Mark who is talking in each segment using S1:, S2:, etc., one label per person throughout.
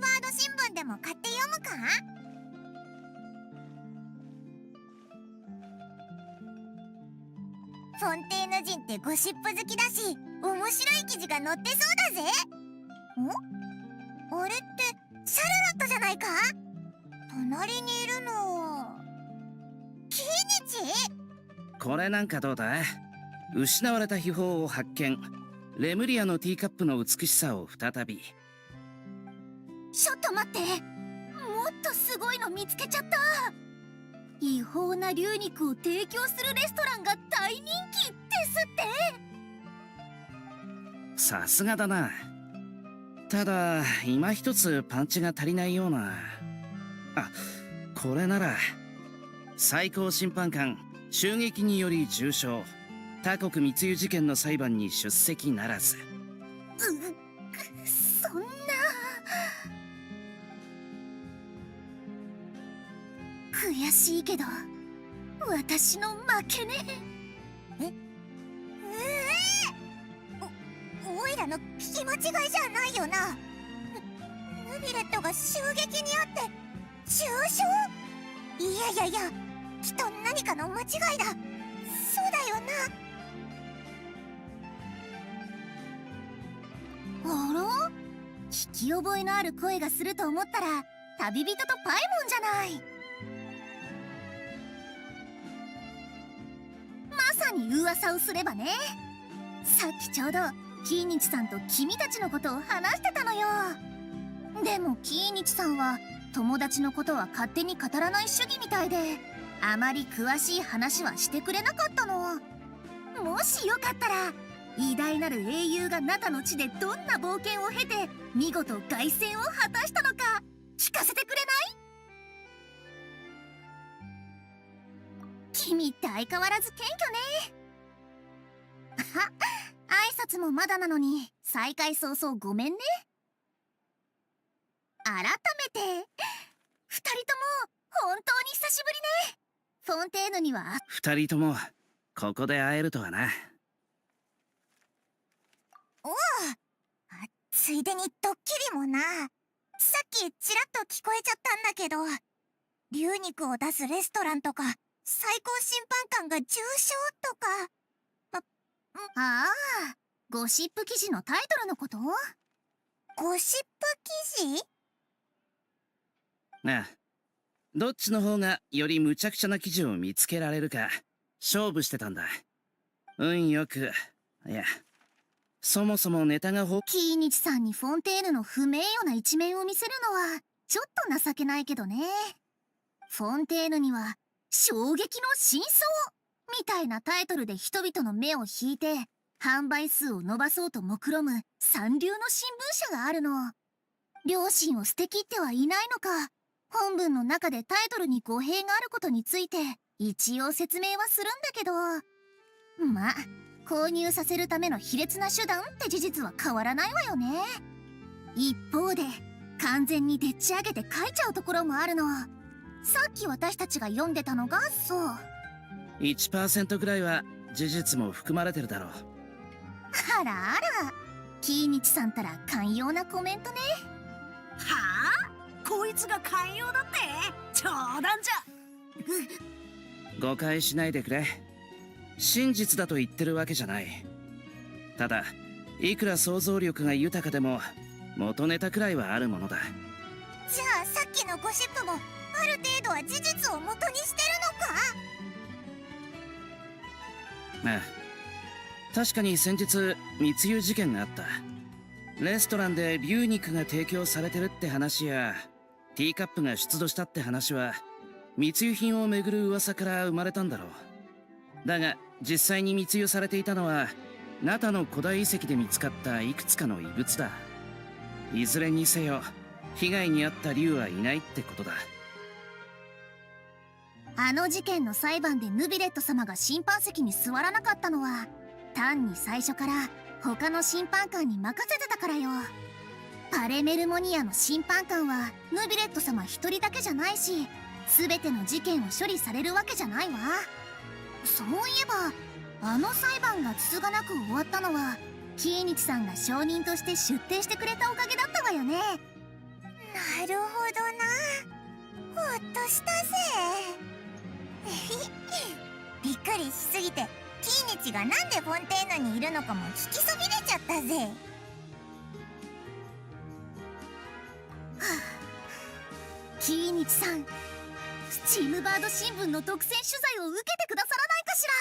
S1: バード新聞でも買って読むか？フォンテーヌ人ってゴシップ好きだし、面白い記事が載ってそうだぜ。あれってシャルロットじゃないか？隣にいるのキイニチ？
S2: これなんかどうだ？失われた秘宝を発見。レムリアのティーカップの美しさを再び。
S1: ちょっと待って、もっとすごいの見つけちゃった。違法な牛肉を提供するレストランが大人気ですって。
S2: さすがだな。ただ今一つパンチが足りないような。あ、これなら最高審判官襲撃により重傷、他国密輸事件の裁判に出席ならず。
S1: そんな。悔しいけど私の負けね。おいらの聞き間違いじゃないよな。ヌビレットが襲撃にあって重傷？いやいやいや、きっと何かの間違いだ。そうだよな。あら？聞き覚えのある声がすると思ったら旅人とパイモンじゃない。まさに噂をすればね。さっきちょうどキイニチさんと君たちのことを話してたのよ。でもキイニチさんは友達のことは勝手に語らない主義みたいで、あまり詳しい話はしてくれなかったの。もしよかったら偉大なる英雄がナタの地でどんな冒険を経て見事凱旋を果たしたのか聞かせてくれない？君って相変わらず謙虚ね。挨拶もまだなのに再会早々ごめんね。改めて2人とも本当に久しぶりね。フォンテーヌには
S2: 二人ともここで会えるとはな。
S1: おお、ついでにドッキリもな。さっきちらっと聞こえちゃったんだけど、牛肉を出すレストランとか最高審判官が重傷とか。ああ、ゴシップ記事のタイトルのこと？ゴシップ記事？
S2: なあ、どっちの方がより無茶苦茶な記事を見つけられるか勝負してたんだ。運よく、いや、そもそもネタが
S1: キイニチさんにフォンテーヌの不名誉な一面を見せるのはちょっと情けないけどね。フォンテーヌには衝撃の真相みたいなタイトルで人々の目を引いて販売数を伸ばそうと目論む三流の新聞社があるの。良心を捨てきってはいないのか。本文の中でタイトルに語弊があることについて一応説明はするんだけど、まあ購入させるための卑劣な手段って事実は変わらないわよね。一方で完全にでっち上げて書いちゃうところもあるの。さっき私たちが読んでたのがそう。
S2: 1% ぐらいは事実も含まれてるだろう。
S1: あらあら、キイニチさんたら寛容なコメントね。
S3: はあ？こいつが寛容だって？冗談じゃ。
S2: 誤解しないでくれ。真実だと言ってるわけじゃない。ただいくら想像力が豊かでも元ネタくらいはあるものだ。
S1: じゃあさっきのゴシップもある程度は事実を元にしてるのか？
S2: ああ、確かに先日密輸事件があった。レストランで牛肉が提供されてるって話やティーカップが出土したって話は密輸品をめぐる噂から生まれたんだろう。だが実際に密輸されていたのはナタの古代遺跡で見つかったいくつかの遺物だ。いずれにせよ被害に遭った竜はいないってことだ。
S1: あの事件の裁判でヌビレット様が審判席に座らなかったのは単に最初から他の審判官に任せてたからよ。パレメルモニアの審判官はヌビレット様一人だけじゃないし、全ての事件を処理されるわけじゃないわ。そういえばあの裁判がつつがなく終わったのはキイニチさんが証人として出廷してくれたおかげだったわよね。なるほどな。ほっとしたぜ。びっくりしすぎてキーニチがなんでフォンテーヌにいるのかも聞きそびれちゃったぜ。キーニチさん、スチームバード新聞の独占取材を受けてくださらないかしら。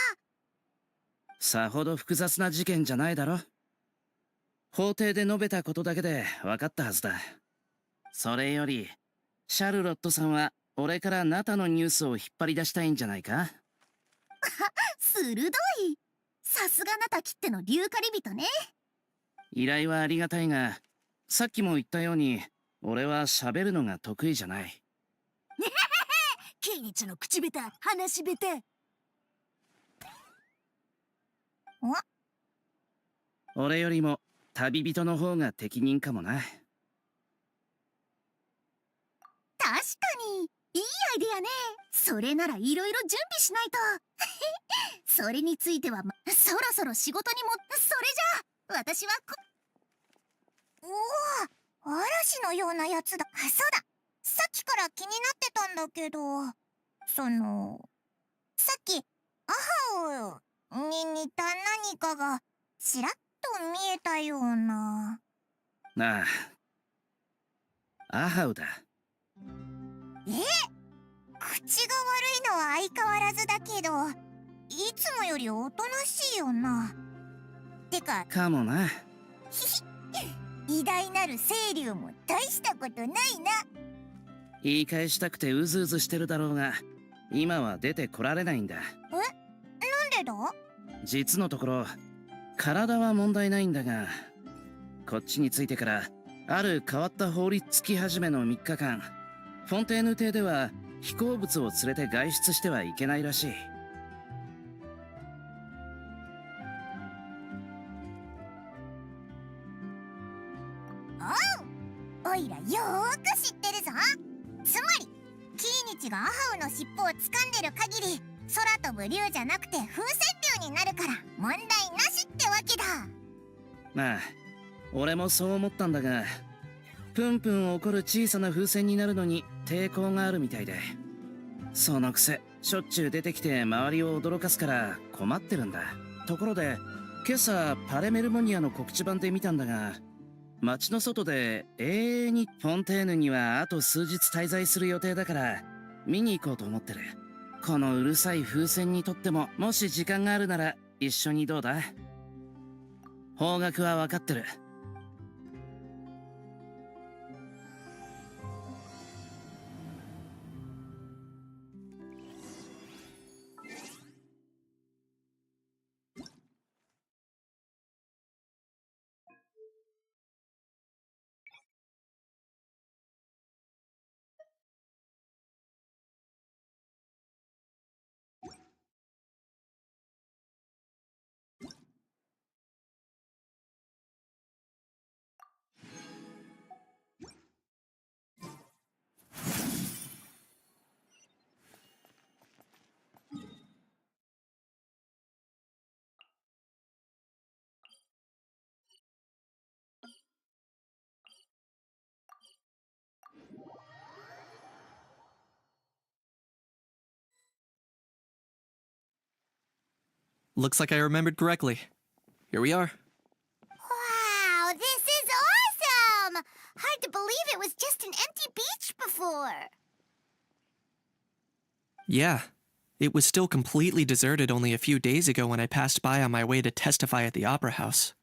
S2: さほど複雑な事件じゃないだろ。法廷で述べたことだけで分かったはずだ。それよりシャルロットさんは俺からナタのニュースを引っ張り出したいんじゃないか。
S1: 鋭い。さすがナタきっての竜狩り人ね。
S2: 依頼はありがたいが、さっきも言ったように俺は喋るのが得意じゃない。
S3: キーニチの口下手、話し下手。
S2: 俺よりも旅人の方が適任かもな。
S1: 確かにいいアイデアね。それならいろいろ準備しないと。それについては、そろそろ仕事にも。それじゃあ私はおお、嵐のようなやつだ。そうだ、さっきから気になってたんだけど、さっきアハウに似た何かがちらっと見えたような。
S2: ああ、アハウだ。
S1: 口が悪いのは相変わらずだけど、いつもよりおとなしいよな。てか
S2: かもな。
S1: 偉大なる清流も大したことないな。
S2: 言い返したくてうずうずしてるだろうが、今は出てこられないんだ。
S1: なんでだ？
S2: 実のところ体は問題ないんだが、こっちについてからある変わった法律付き始めの3日間、フォンテーヌ邸では飛行物を連れて外出してはいけないらしい。
S1: おいらよーく知ってるぞ。つまりキーニチがアハウの尻尾を掴んでる限り、空飛ぶ竜じゃなくて風船竜になるから問題なしってわけだ。
S2: まあ俺もそう思ったんだが、プンプン起こる小さな風船になるのに抵抗があるみたいで、そのくせしょっちゅう出てきて周りを驚かすから困ってるんだ。ところで今朝パレメルモニアの告知板で見たんだが、街の外で永遠にフォンテーヌにはあと数日滞在する予定だから見に行こうと思ってる。このうるさい風船にとっても、もし時間があるなら一緒にどうだ？方角は分かってる。
S4: Looks like I remembered correctly. Here we are.
S1: Wow, this is awesome! Hard to believe it was just an empty beach before.
S4: Yeah, it was still completely deserted only a few days ago when I passed by on my way to testify at the Opera House.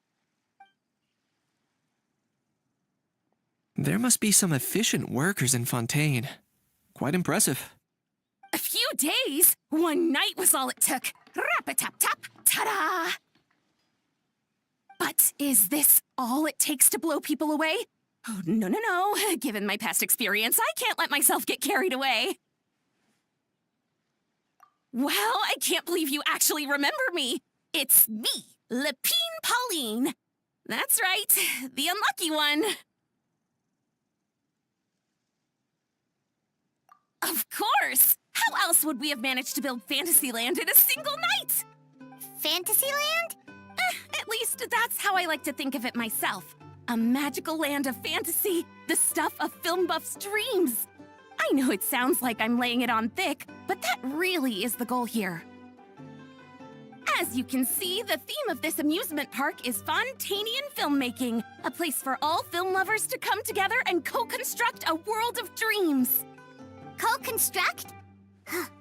S4: There must be some efficient workers in Fontaine. Quite impressive.
S5: A few days? One night was all it took. Rap-a-tap-tap, ta-da! But is this all it takes to blow people away? Oh, no, no, no. Given my past experience, I can't let myself get carried away. Well, I can't believe you actually remember me. It's me, Lepine Pauline. That's right, the unlucky one. Of course! How else would we have managed to build Fantasyland in a single night?
S1: Fantasyland?
S5: At least that's how I like to think of it myself. A magical land of fantasy, the the stuff of film buffs' dreams. I know it sounds like I'm laying it on thick, but that really is the goal here. As you can see, the theme of this amusement park is Fontanian filmmaking, a place for all film lovers to come together and co-construct a world of dreams.
S1: Co-construct?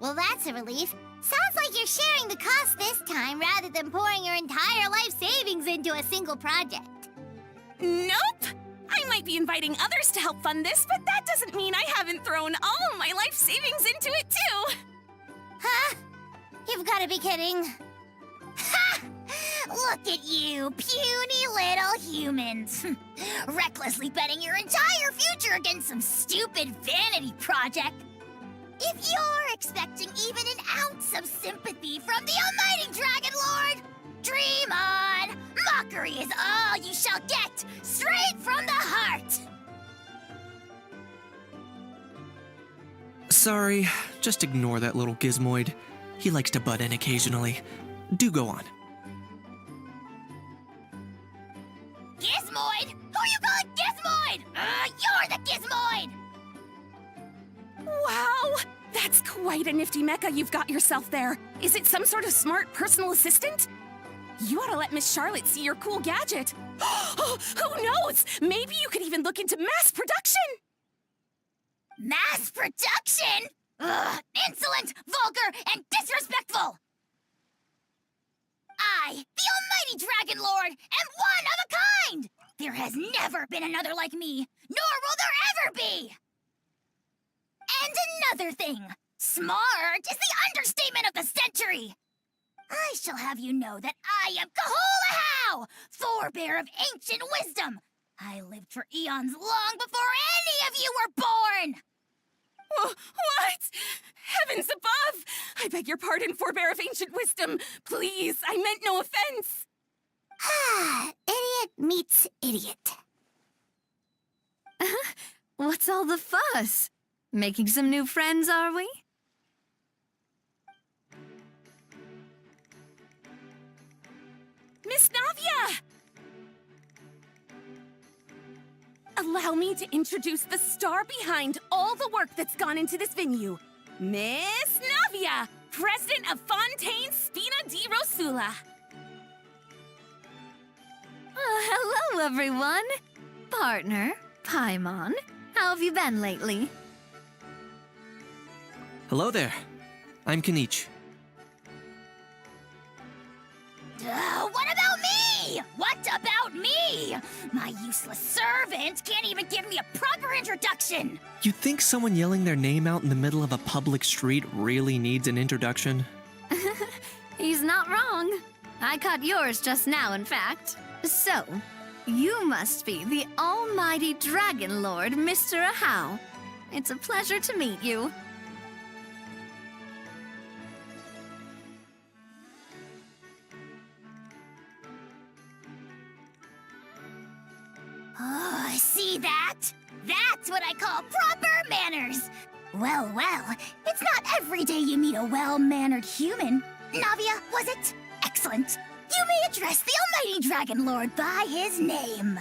S1: Well, that's a relief. Sounds like you're sharing the cost this time rather than pouring your entire life savings into a single project.
S5: Nope! I might be inviting others to help fund this, but that doesn't mean I haven't thrown all of my life savings into it too!
S1: Huh? You've got to be kidding. Ha! Look at you, puny little humans. Recklessly betting your entire future against some stupid vanity project. If you're expecting even an ounce of sympathy from the almighty Dragon Lord, dream on! Mockery is all you shall get, straight from the heart!
S4: Sorry, just ignore that little gizmoid. He likes to butt in occasionally. Do go on.
S1: Gizmoid? Who you calling Gizmoid? You're the Gizmoid!
S5: Wow! That's quite a nifty mecha you've got yourself there. Is it some sort of smart personal assistant? You ought to let Miss Charlotte see your cool gadget. Who knows? Maybe you could even look into mass production!
S1: Mass production? Ugh, insolent, vulgar, and disrespectful! I, the almighty Dragon Lord, am one of a kind! There has never been another like me, nor will there ever be! And another thing, smart is the understatement of the century! I shall have you know that I am Kahulahau, forebear of ancient wisdom! I lived for eons long before any of you were born!
S5: What? Heavens above! I beg your pardon, forebear of ancient wisdom. Please, I meant no offense.
S1: Idiot meets idiot.
S6: What's all the fuss? Making some new friends, are we?
S5: Miss Navia! Allow me to introduce the star behind all the work that's gone into this venue. Miss Navia, president of Fontaine Spina di Rosula.
S6: Hello, everyone. Partner, Paimon, how have you been lately?
S4: Hello there. I'm Kanich.
S1: What about me? What about me? My useless servant can't even give me a proper introduction.
S4: You think someone yelling their name out in the middle of a public street really needs an introduction?
S6: He's not wrong. I caught yours just now, in fact. So, you must be the almighty Dragon Lord, Mr. Ahau. It's a pleasure to meet you.
S1: Oh, see that? That's what I call proper manners. Well, it's not every day you meet a well-mannered human. Navia, was it? Excellent. You may address the almighty Dragon Lord by his name.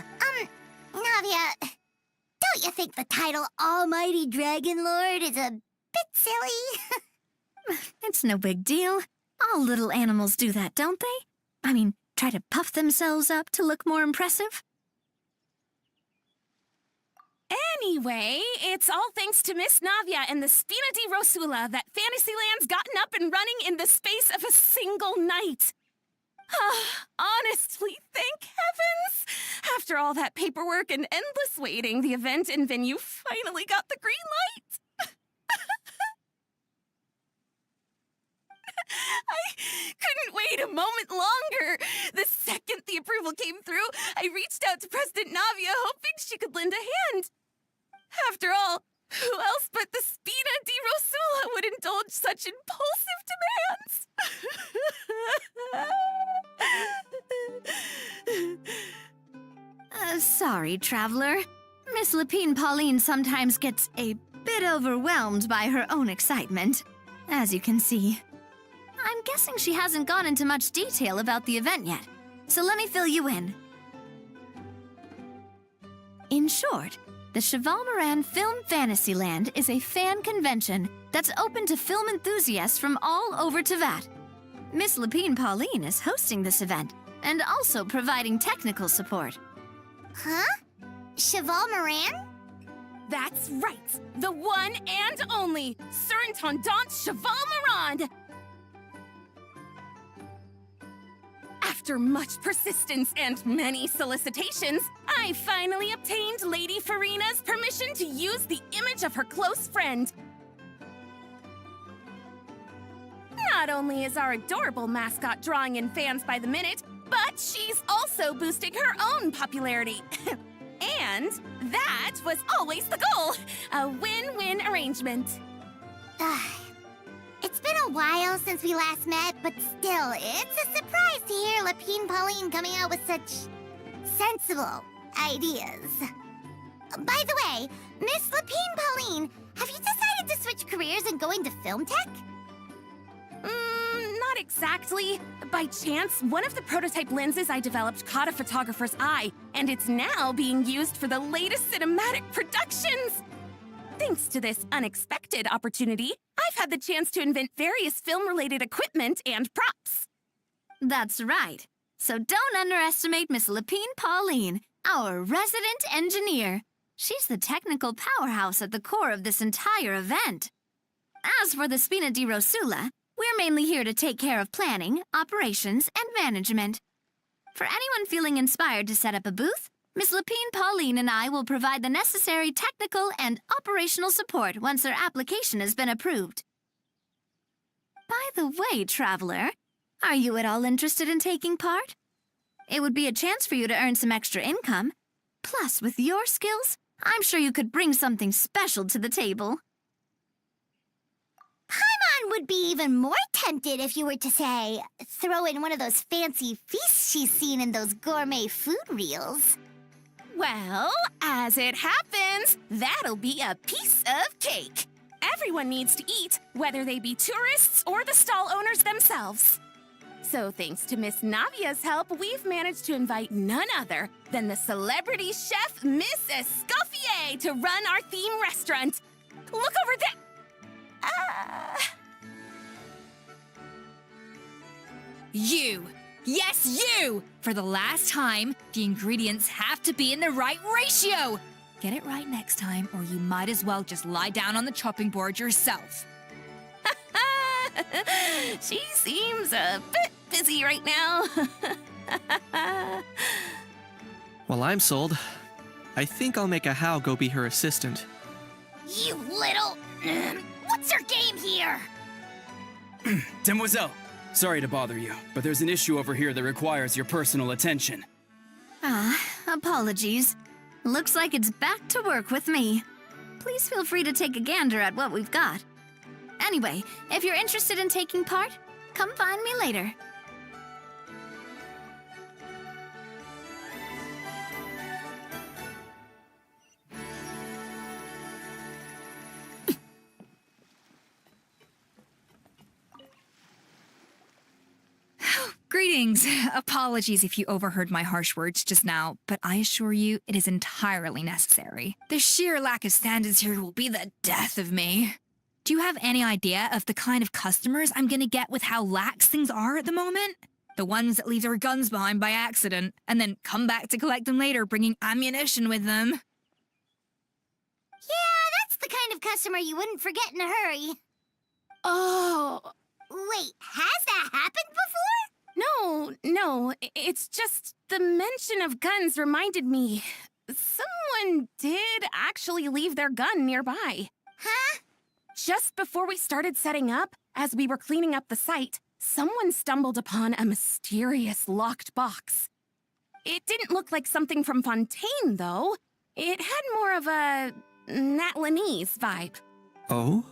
S1: Navia, don't you think the title Almighty Dragon Lord is a bit silly?
S6: It's no big deal. All little animals do that, don't they? I mean, try to puff themselves up to look more impressive.
S5: Anyway, it's all thanks to Miss Navia and the Spina di Rosula that Fantasyland's gotten up and running in the space of a single night. Honestly, thank heavens! After all that paperwork and endless waiting, the event and venue finally got the green light. I couldn't wait a moment longer. The second the approval came through, I reached out to President Navia, hoping she could lend a hand. After all, who else but the Spina di Rosula would indulge such impulsive demands?
S6: Sorry, traveler. Miss Lapine Pauline sometimes gets a bit overwhelmed by her own excitement, as you can see. I'm guessing she hasn't gone into much detail about the event yet, so let me fill you in. In short, The Cheval Moran Film Fantasyland is a fan convention that's open to film enthusiasts from all over Teyvat. Miss Lapine Pauline is hosting this event and also providing technical support.
S1: Huh? Cheval Moran?
S5: That's right! The one and only Surintendant Cheval Moran! After much persistence and many solicitations, I finally obtained Lady Farina's permission to use the image of her close friend. Not only is our adorable mascot drawing in fans by the minute, but she's also boosting her own popularity. And that was always the goal, a win-win arrangement.
S1: It's been a while since we last met, but still, it's a surprise to hear Lapine Pauline coming out with such sensible ideas. By the way, Miss Lapine Pauline, have you decided to switch careers and go into film tech?
S5: Not exactly. By chance, one of the prototype lenses I developed caught a photographer's eye, and it's now being used for the latest cinematic productions. Thanks to this unexpected opportunity, I've had the chance to invent various film-related equipment and props.
S6: That's right. So don't underestimate Miss Lapine Pauline, our resident engineer. She's the technical powerhouse at the core of this entire event. As for the Spina di Rosula, we're mainly here to take care of planning, operations, and management. For anyone feeling inspired to set up a booth, Miss Lapine Pauline and I will provide the necessary technical and operational support once their application has been approved. By the way, traveler, are you at all interested in taking part? It would be a chance for you to earn some extra income. Plus, with your skills, I'm sure you could bring something special to the table.
S1: Paimon would be even more tempted if you were to, say, throw in one of those fancy feasts she's seen in those gourmet food reels.
S5: Well, as it happens, that'll be a piece of cake. Everyone needs to eat, whether they be tourists or the stall owners themselves. So thanks to Miss Navia's help, we've managed to invite none other than the celebrity chef, Miss Escoffier, to run our theme restaurant. Look over there!
S7: You! Yes, you! For the last time, the ingredients have to be in the right ratio! Get it right next time, or you might as well just lie down on the chopping board yourself.
S5: She seems a bit busy right now.
S4: Well, I'm sold. I think I'll make a How go be her assistant.
S1: You little... What's your game here?
S8: Demoiselle, sorry to bother you, but there's an issue over here that requires your personal attention.
S6: Apologies. Looks like it's back to work with me. Please feel free to take a gander at what we've got. Anyway, if you're interested in taking part, come find me later.
S7: Greetings. Apologies if you overheard my harsh words just now, but I assure you it is entirely necessary. The sheer lack of standards here will be the death of me. Do you have any idea of the kind of customers I'm gonna get with how lax things are at the moment? The ones that leave their guns behind by accident and then come back to collect them later bringing ammunition with them.
S1: Yeah, that's the kind of customer you wouldn't forget in a hurry.
S5: Oh,
S1: Wait, has that happened before?
S5: no, it's just the mention of guns reminded me. Someone did actually leave their gun nearby.
S1: Huh?
S5: Just before we started setting up, as we were cleaning up the site, someone stumbled upon a mysterious locked box. It didn't look like something from Fontaine, though. It had more of a Natlanese vibe.
S4: Oh?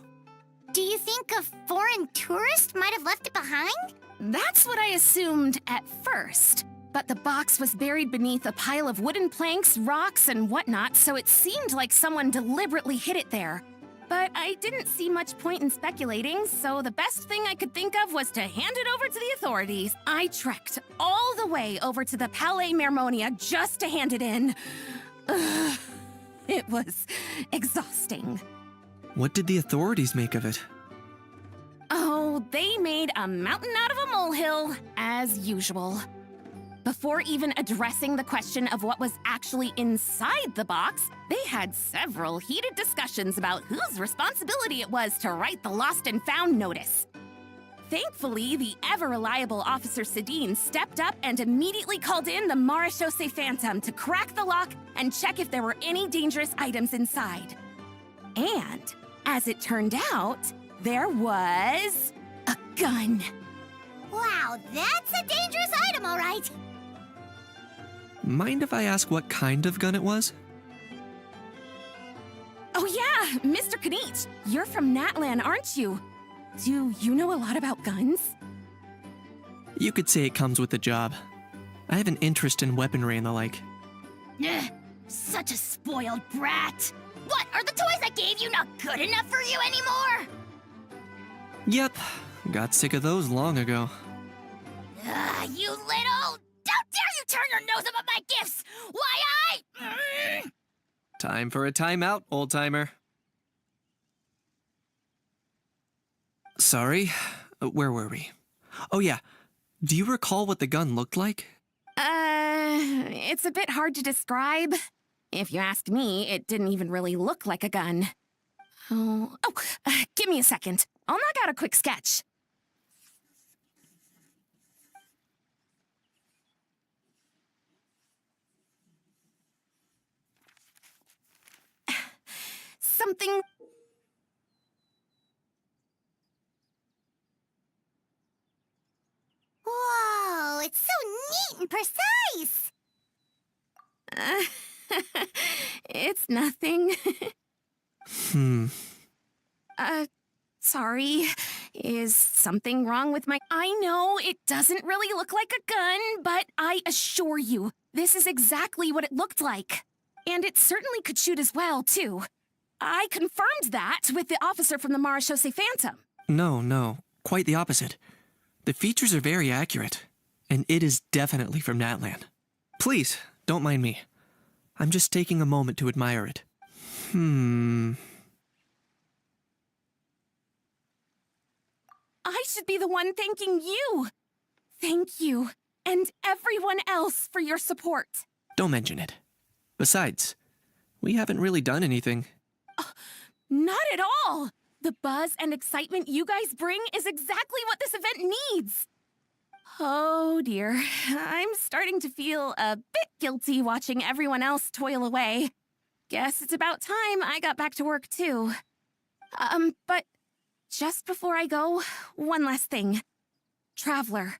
S1: Do you think a foreign tourist might have left it behind?
S5: That's what I assumed at first. But the box was buried beneath a pile of wooden planks, rocks, and whatnot, so it seemed like someone deliberately hid it there. But I didn't see much point in speculating, so the best thing I could think of was to hand it over to the authorities. I trekked all the way over to the Palais Mermonia just to hand it in. Ugh. It was exhausting.
S4: What did the authorities make of it?
S5: Oh, they made a mountain out of a molehill, as usual. Before even addressing the question of what was actually inside the box, they had several heated discussions about whose responsibility it was to write the lost and found notice. Thankfully, the ever-reliable Officer Sedine stepped up and immediately called in the Marechaussee Phantom to crack the lock and check if there were any dangerous items inside. And, as it turned out, there was a gun.
S1: Wow, that's a dangerous item, all right.
S4: Mind if I ask what kind of gun it was?
S5: Oh yeah, Mr. Kanich, you're from Natlan, aren't you? Do you know a lot about guns?
S4: You could say it comes with the job. I have an interest in weaponry and the like.
S1: Ugh, such a spoiled brat. What, are the toys I gave you not good enough for you anymore?
S4: Yep, got sick of those long ago.
S1: You little... How dare you turn your nose up at my gifts! Why,
S4: Time for a timeout, old-timer. Sorry, where were we? Oh yeah, do you recall what the gun looked like?
S5: It's a bit hard to describe. If you ask me, it didn't even really look like a gun. Give me a second. I'll knock out a quick sketch. Something...
S1: Whoa, it's so neat and precise!
S5: It's nothing. Sorry. Is something wrong with my... I know it doesn't really look like a gun, but I assure you, this is exactly what it looked like. And it certainly could shoot as well, too. I confirmed that with the officer from the Marechaussee Phantom.
S4: No, quite the opposite. The features are very accurate, and it is definitely from Natlan. Please, don't mind me. I'm just taking a moment to admire it.
S5: I should be the one thanking you. Thank you, and everyone else for your support.
S4: Don't mention it. Besides, we haven't really done anything.
S5: Not at all. The buzz and excitement you guys bring is exactly what this event needs. Oh dear, I'm starting to feel a bit guilty watching everyone else toil away. Guess it's about time I got back to work too. But just before I go, one last thing. Traveler,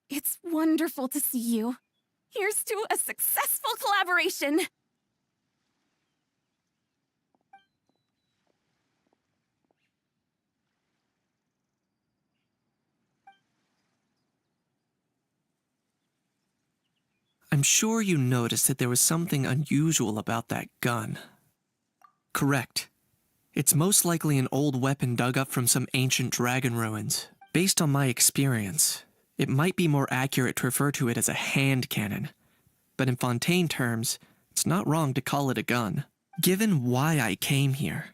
S5: it's wonderful to see you. Here's to a successful collaboration.
S4: I'm sure you noticed that there was something unusual about that gun. Correct. It's most likely an old weapon dug up from some ancient dragon ruins. Based on my experience, it might be more accurate to refer to it as a hand cannon. But in Fontaine terms, it's not wrong to call it a gun. Given why I came here,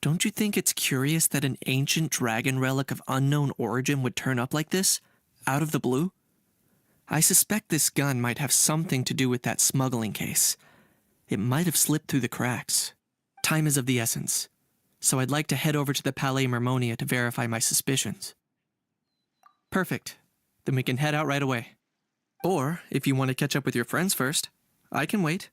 S4: don't you think it's curious that an ancient dragon relic of unknown origin would turn up like this, out of the blue? I suspect this gun might have something to do with that smuggling case. It might have slipped through the cracks. Time is of the essence, so I'd like to head over to the Palais Mermonia to verify my suspicions. Perfect. Then we can head out right away. Or, if you want to catch up with your friends first, I can wait.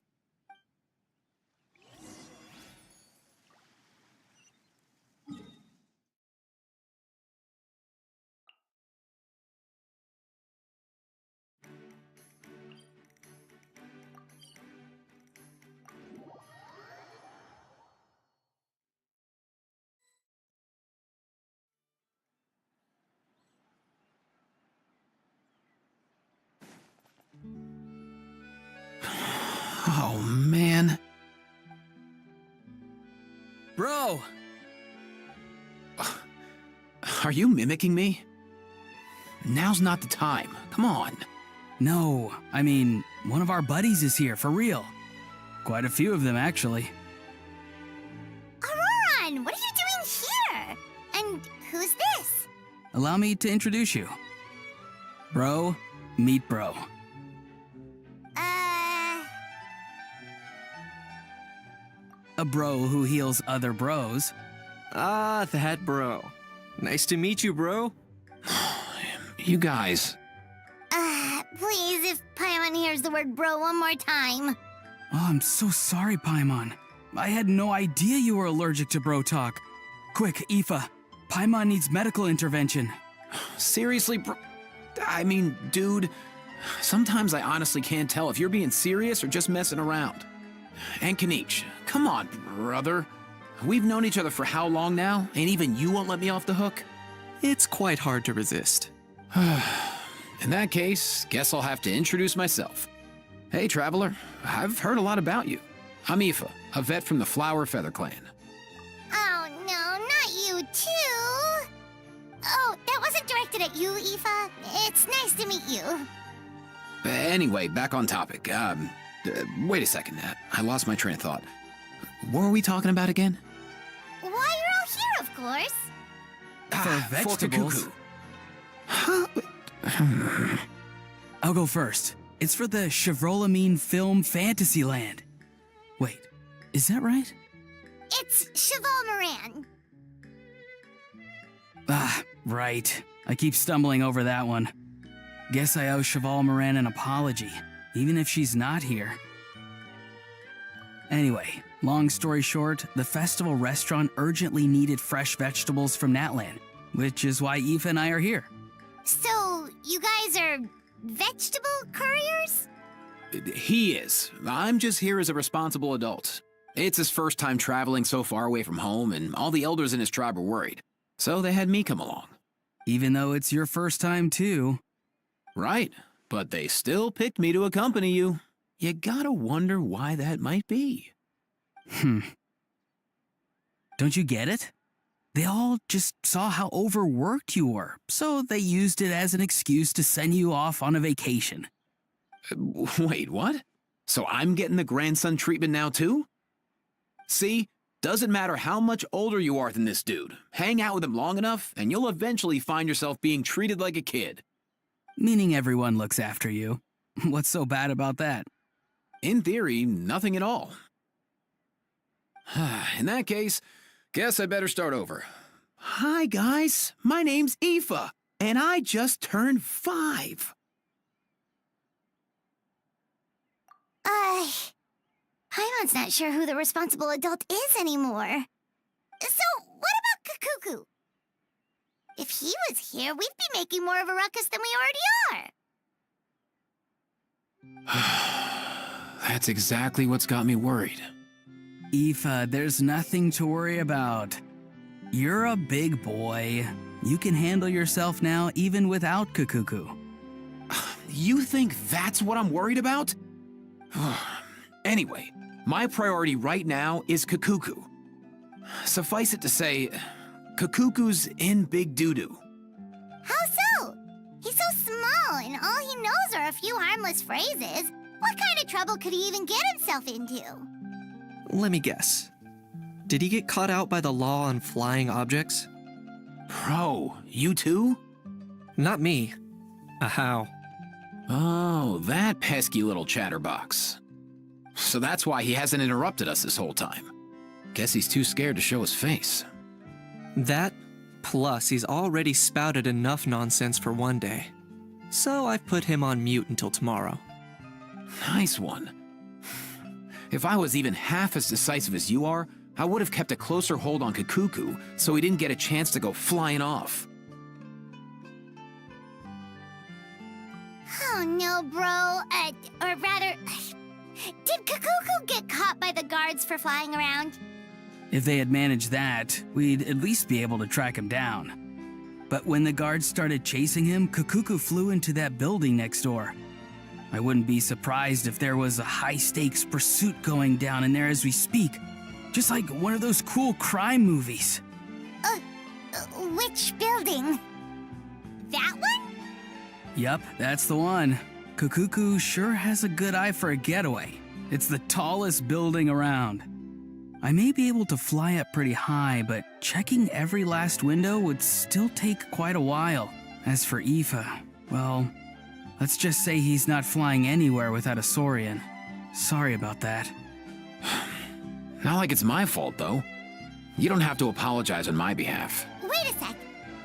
S9: Oh, man.
S8: Bro!
S9: Are you mimicking me? Now's not the time. Come on.
S8: No, I mean, one of our buddies is here, for real. Quite a few of them, actually.
S1: Who's this?
S8: Allow me to introduce you. Bro, meet bro. A bro who heals other bros.
S4: Ah, that bro. Nice to meet you, bro.
S9: You guys.
S1: Please, if Paimon hears the word bro one more time.
S8: Oh, I'm so sorry, Paimon. I had no idea you were allergic to bro talk. Quick, Aoife. Paimon needs medical intervention.
S9: Seriously, bro? I mean, dude, sometimes I honestly can't tell if you're being serious or just messing around. And Kanich, come on, brother. We've known each other for how long now, and even you won't let me off the hook?
S4: It's quite hard to resist.
S9: In that case, guess I'll have to introduce myself. Hey, traveler, I've heard a lot about you. I'm Aoife, a vet from the Flower Feather Clan.
S1: Oh no, not you too! Oh, that wasn't directed at you, Aoife. It's nice to meet you.
S9: Anyway, back on topic. Wait a second. I lost my train of thought. What were we talking about again?
S1: Why, you're all here, of course.
S8: For vegetables.
S9: Huh?
S8: I'll go first. It's for the Chevrolamine Film Fantasyland. Wait, is that right?
S1: It's Cheval Moran.
S8: Ah, right. I keep stumbling over that one. Guess I owe Cheval Moran an apology, even if she's not here. Anyway, long story short, the festival restaurant urgently needed fresh vegetables from Natland, which is why Aoife and I are here.
S1: So, you guys are vegetable couriers?
S9: He is. I'm just here as a responsible adult. It's his first time traveling so far away from home, and all the elders in his tribe were worried. So they had me come along.
S8: Even though it's your first time too.
S9: Right, but they still picked me to accompany you. You gotta wonder why that might be.
S8: Don't you get it? They all just saw how overworked you were, so they used it as an excuse to send you off on a vacation.
S9: Wait, what? So I'm getting the grandson treatment now too? See, doesn't matter how much older you are than this dude. Hang out with him long enough, and you'll eventually find yourself being treated like a kid.
S8: Meaning everyone looks after you. What's so bad about that?
S9: In theory, nothing at all. In that case, guess I better start over. Hi, guys. My name's Aoife, and I just turned 5.
S1: Paimon's not sure who the responsible adult is anymore. So, what about Kakuku? If he was here, we'd be making more of a ruckus than we already are.
S9: That's exactly what's got me worried.
S8: Aoife, there's nothing to worry about. You're a big boy. You can handle yourself now even without Kakuku.
S9: You think that's what I'm worried about? Anyway, my priority right now is Kakuku. Suffice it to say, Kakuku's in big doo-doo.
S1: How so? He's so small, and all he knows are a few harmless phrases. What kind of trouble could he even get himself into?
S4: Let me guess. Did he get caught out by the law on flying objects?
S9: Bro, you too?
S4: Not me. How?
S9: Oh, that pesky little chatterbox. So that's why he hasn't interrupted us this whole time. Guess he's too scared to show his face.
S4: That, plus he's already spouted enough nonsense for one day. So I've put him on mute until tomorrow.
S9: Nice one. If I was even half as decisive as you are, I would have kept a closer hold on Kakuku so he didn't get a chance to go flying off.
S1: Oh no, bro. Or rather, did Kakuku get caught by the guards for flying around?
S8: If they had managed that, we'd at least be able to track him down. But when the guards started chasing him, Kakuku flew into that building next door. I wouldn't be surprised if there was a high-stakes pursuit going down in there as we speak. Just like one of those cool crime movies.
S1: Which building? That one?
S8: Yup, that's the one. Kakuku sure has a good eye for a getaway. It's the tallest building around. I may be able to fly up pretty high, but checking every last window would still take quite a while. As for Aoife, well, let's just say he's not flying anywhere without a Saurian. Sorry about that.
S9: Not like it's my fault, though. You don't have to apologize on my behalf.
S1: Wait a sec.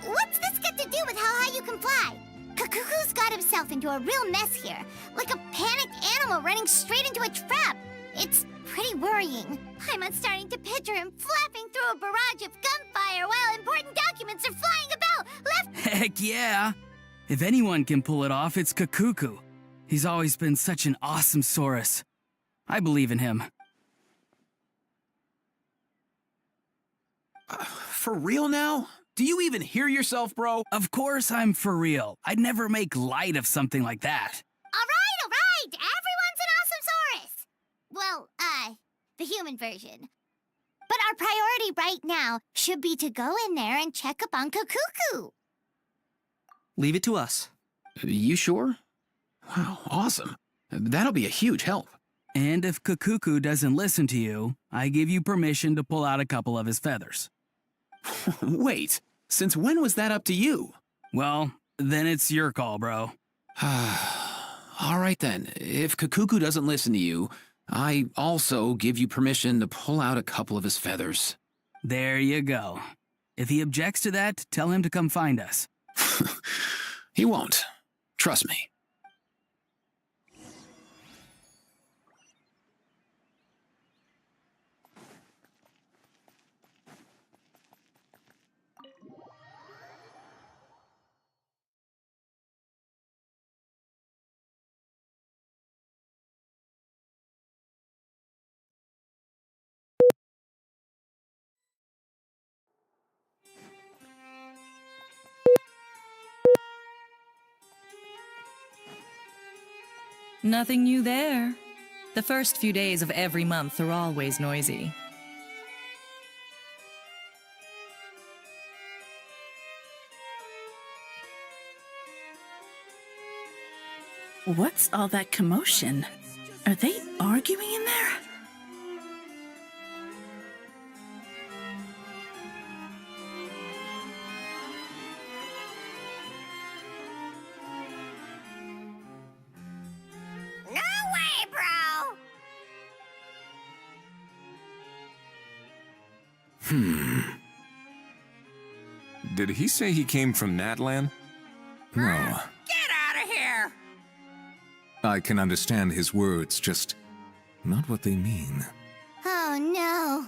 S1: What's this got to do with how high you can fly? Kakuku's got himself into a real mess here. Like a panicked animal running straight into a trap. It's pretty worrying. I'm starting to picture him flapping through a barrage of gunfire while important documents are flying about left.
S8: Heck yeah! If anyone can pull it off, it's Kakuku. He's always been such an awesome Saurus. I believe in him.
S9: For real now? Do you even hear yourself, bro?
S8: Of course I'm for real. I'd never make light of something like that.
S1: All right. Everyone's an awesome Saurus. Well, the human version. But our priority right now should be to go in there and check up on Kakuku.
S4: Leave it to us.
S9: You sure? Wow, awesome. That'll be a huge help.
S8: And if Kakuku doesn't listen to you, I give you permission to pull out a couple of his feathers.
S9: Wait, since when was that up to you?
S8: Well, then it's your call, bro.
S9: All right then, if Kakuku doesn't listen to you, I also give you permission to pull out a couple of his feathers.
S8: There you go. If he objects to that, tell him to come find us.
S9: He won't. Trust me.
S10: Nothing new there. The first few days of every month are always noisy.
S3: What's all that commotion? Are they arguing in there?
S1: No way, bro!
S11: Did he say he came from Natlan? No.
S3: Get out of here!
S11: I can understand his words, just not what they mean.
S1: Oh no.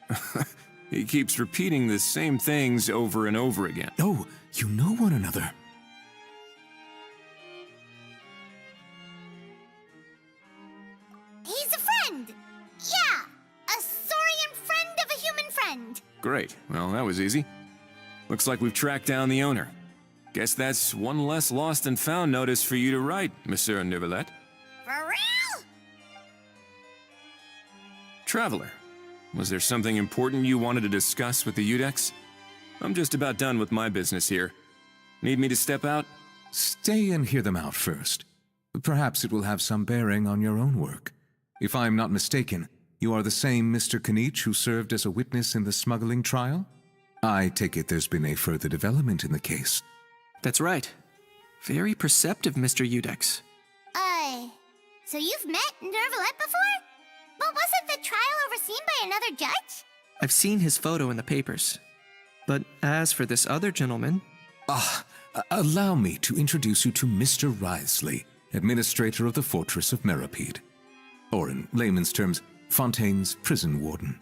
S1: Bro!
S11: He keeps repeating the same things over and over again. Oh, you know one another.
S1: He's a friend! Yeah! A Saurian friend of a human friend!
S11: Great. Well, that was easy. Looks like we've tracked down the owner. Guess that's one less lost and found notice for you to write, Monsieur Neuvillette.
S1: For real?
S11: Traveler, was there something important you wanted to discuss with the Udex? I'm just about done with my business here. Need me to step out?
S12: Stay and hear them out first. Perhaps it will have some bearing on your own work. If I'm not mistaken, you are the same Mr. Kanich who served as a witness in the smuggling trial? I take it there's been a further development in the case.
S4: That's right. Very perceptive, Mr. Udex.
S1: So you've met Neuvillette before? But wasn't the trial overseen by another judge?
S4: I've seen his photo in the papers. But as for this other gentleman...
S12: Allow me to introduce you to Mr. Wriothesley, administrator of the Fortress of Meripede. Or in layman's terms, Fontaine's prison warden.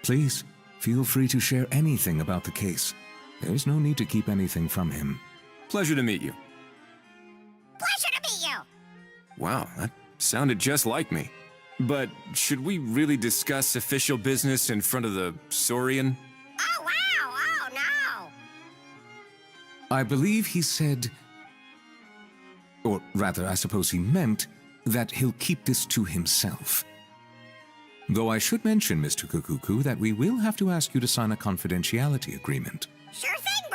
S12: Please, feel free to share anything about the case. There's no need to keep anything from him.
S11: Pleasure to meet you.
S1: Pleasure to meet you!
S11: Wow, that sounded just like me. But should we really discuss official business in front of the Saurian?
S1: Oh, wow! Oh, no!
S12: I believe he said, or rather, I suppose he meant, that he'll keep this to himself. Though I should mention, Mr. Kukuku, that we will have to ask you to sign a confidentiality agreement.
S1: Sure thing,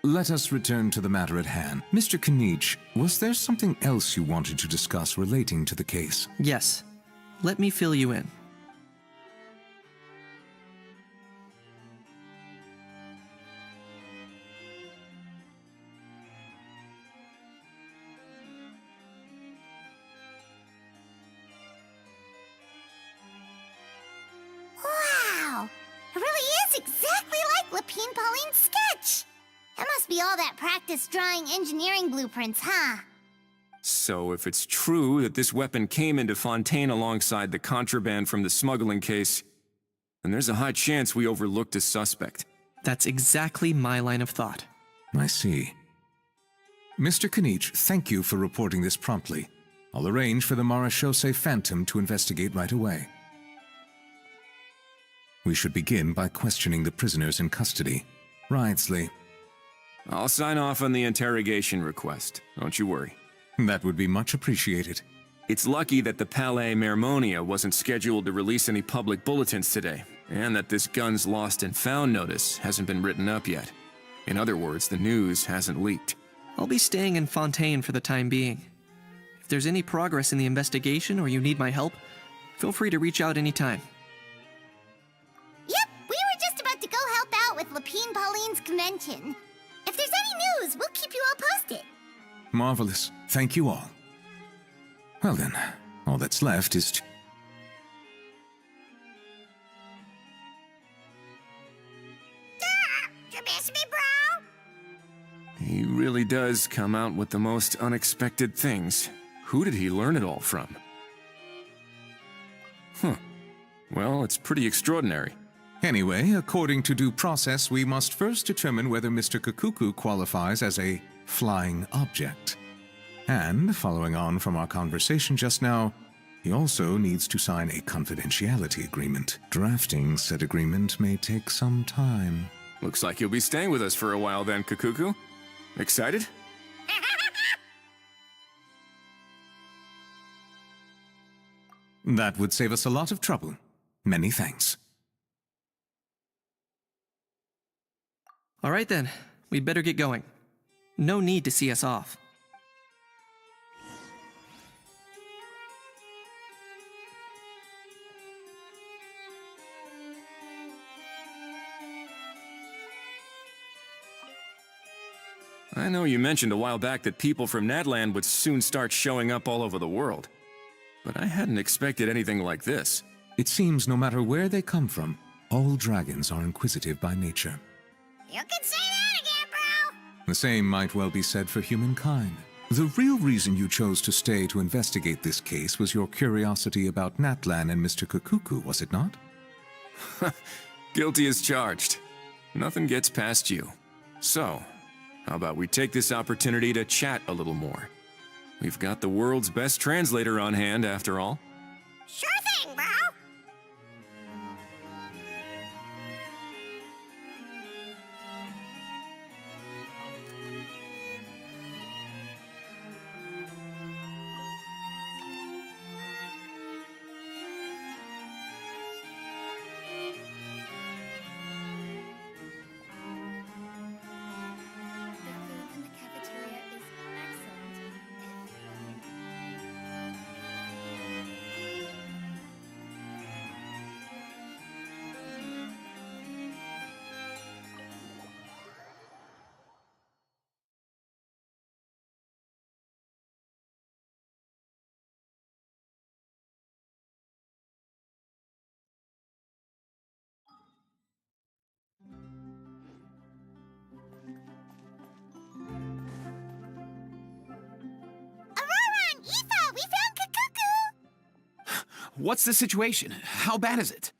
S1: bro!
S12: let us return to the matter at hand. Mr. Kanich, was there something else you wanted to discuss relating to the case?
S4: Yes. Let me fill you in.
S1: Wow! It really is exactly like Lapine Pauline's sketch! That must be all that practice drawing engineering blueprints, huh?
S11: So if it's true that this weapon came into Fontaine alongside the contraband from the smuggling case, then there's a high chance we overlooked a suspect.
S4: That's exactly my line of thought.
S12: I see. Mr. Kanich, thank you for reporting this promptly. I'll arrange for the Marechaussee Phantom to investigate right away. We should begin by questioning the prisoners in custody. Wriothesley.
S11: I'll sign off on the interrogation request. Don't you worry.
S12: That would be much appreciated.
S11: It's lucky that the Palais Mermonia wasn't scheduled to release any public bulletins today, and that this gun's lost and found notice hasn't been written up yet. In other words, the news hasn't leaked.
S4: I'll be staying in Fontaine for the time being. If there's any progress in the investigation or you need my help, feel free to reach out anytime.
S1: Yep, we were just about to go help out with Lapine Pauline's convention. If there's any news, we'll keep you all posted.
S12: Marvelous. Thank you all. Well then, all that's left is to...
S1: You miss me, bro?
S11: He really does come out with the most unexpected things. Who did he learn it all from? Well, it's pretty extraordinary.
S12: Anyway, according to due process, we must first determine whether Mr. Kakuku qualifies as a flying object. And, following on from our conversation just now, he also needs to sign a confidentiality agreement. Drafting said agreement may take some time.
S11: Looks like you'll be staying with us for a while then, Kakuku. Excited?
S12: That would save us a lot of trouble. Many thanks.
S4: All right then, we'd better get going. No need to see us off.
S11: I know you mentioned a while back that people from Natland would soon start showing up all over the world. But I hadn't expected anything like this.
S12: It seems no matter where they come from, all dragons are inquisitive by nature.
S1: You can say that again, bro!
S12: The same might well be said for humankind. The real reason you chose to stay to investigate this case was your curiosity about Natlan and Mr. Kakuku, was it not?
S11: Guilty as charged. Nothing gets past you. So, how about we take this opportunity to chat a little more? We've got the world's best translator on hand, after all.
S1: Sure thing, bro!
S9: What's the situation? How bad is it?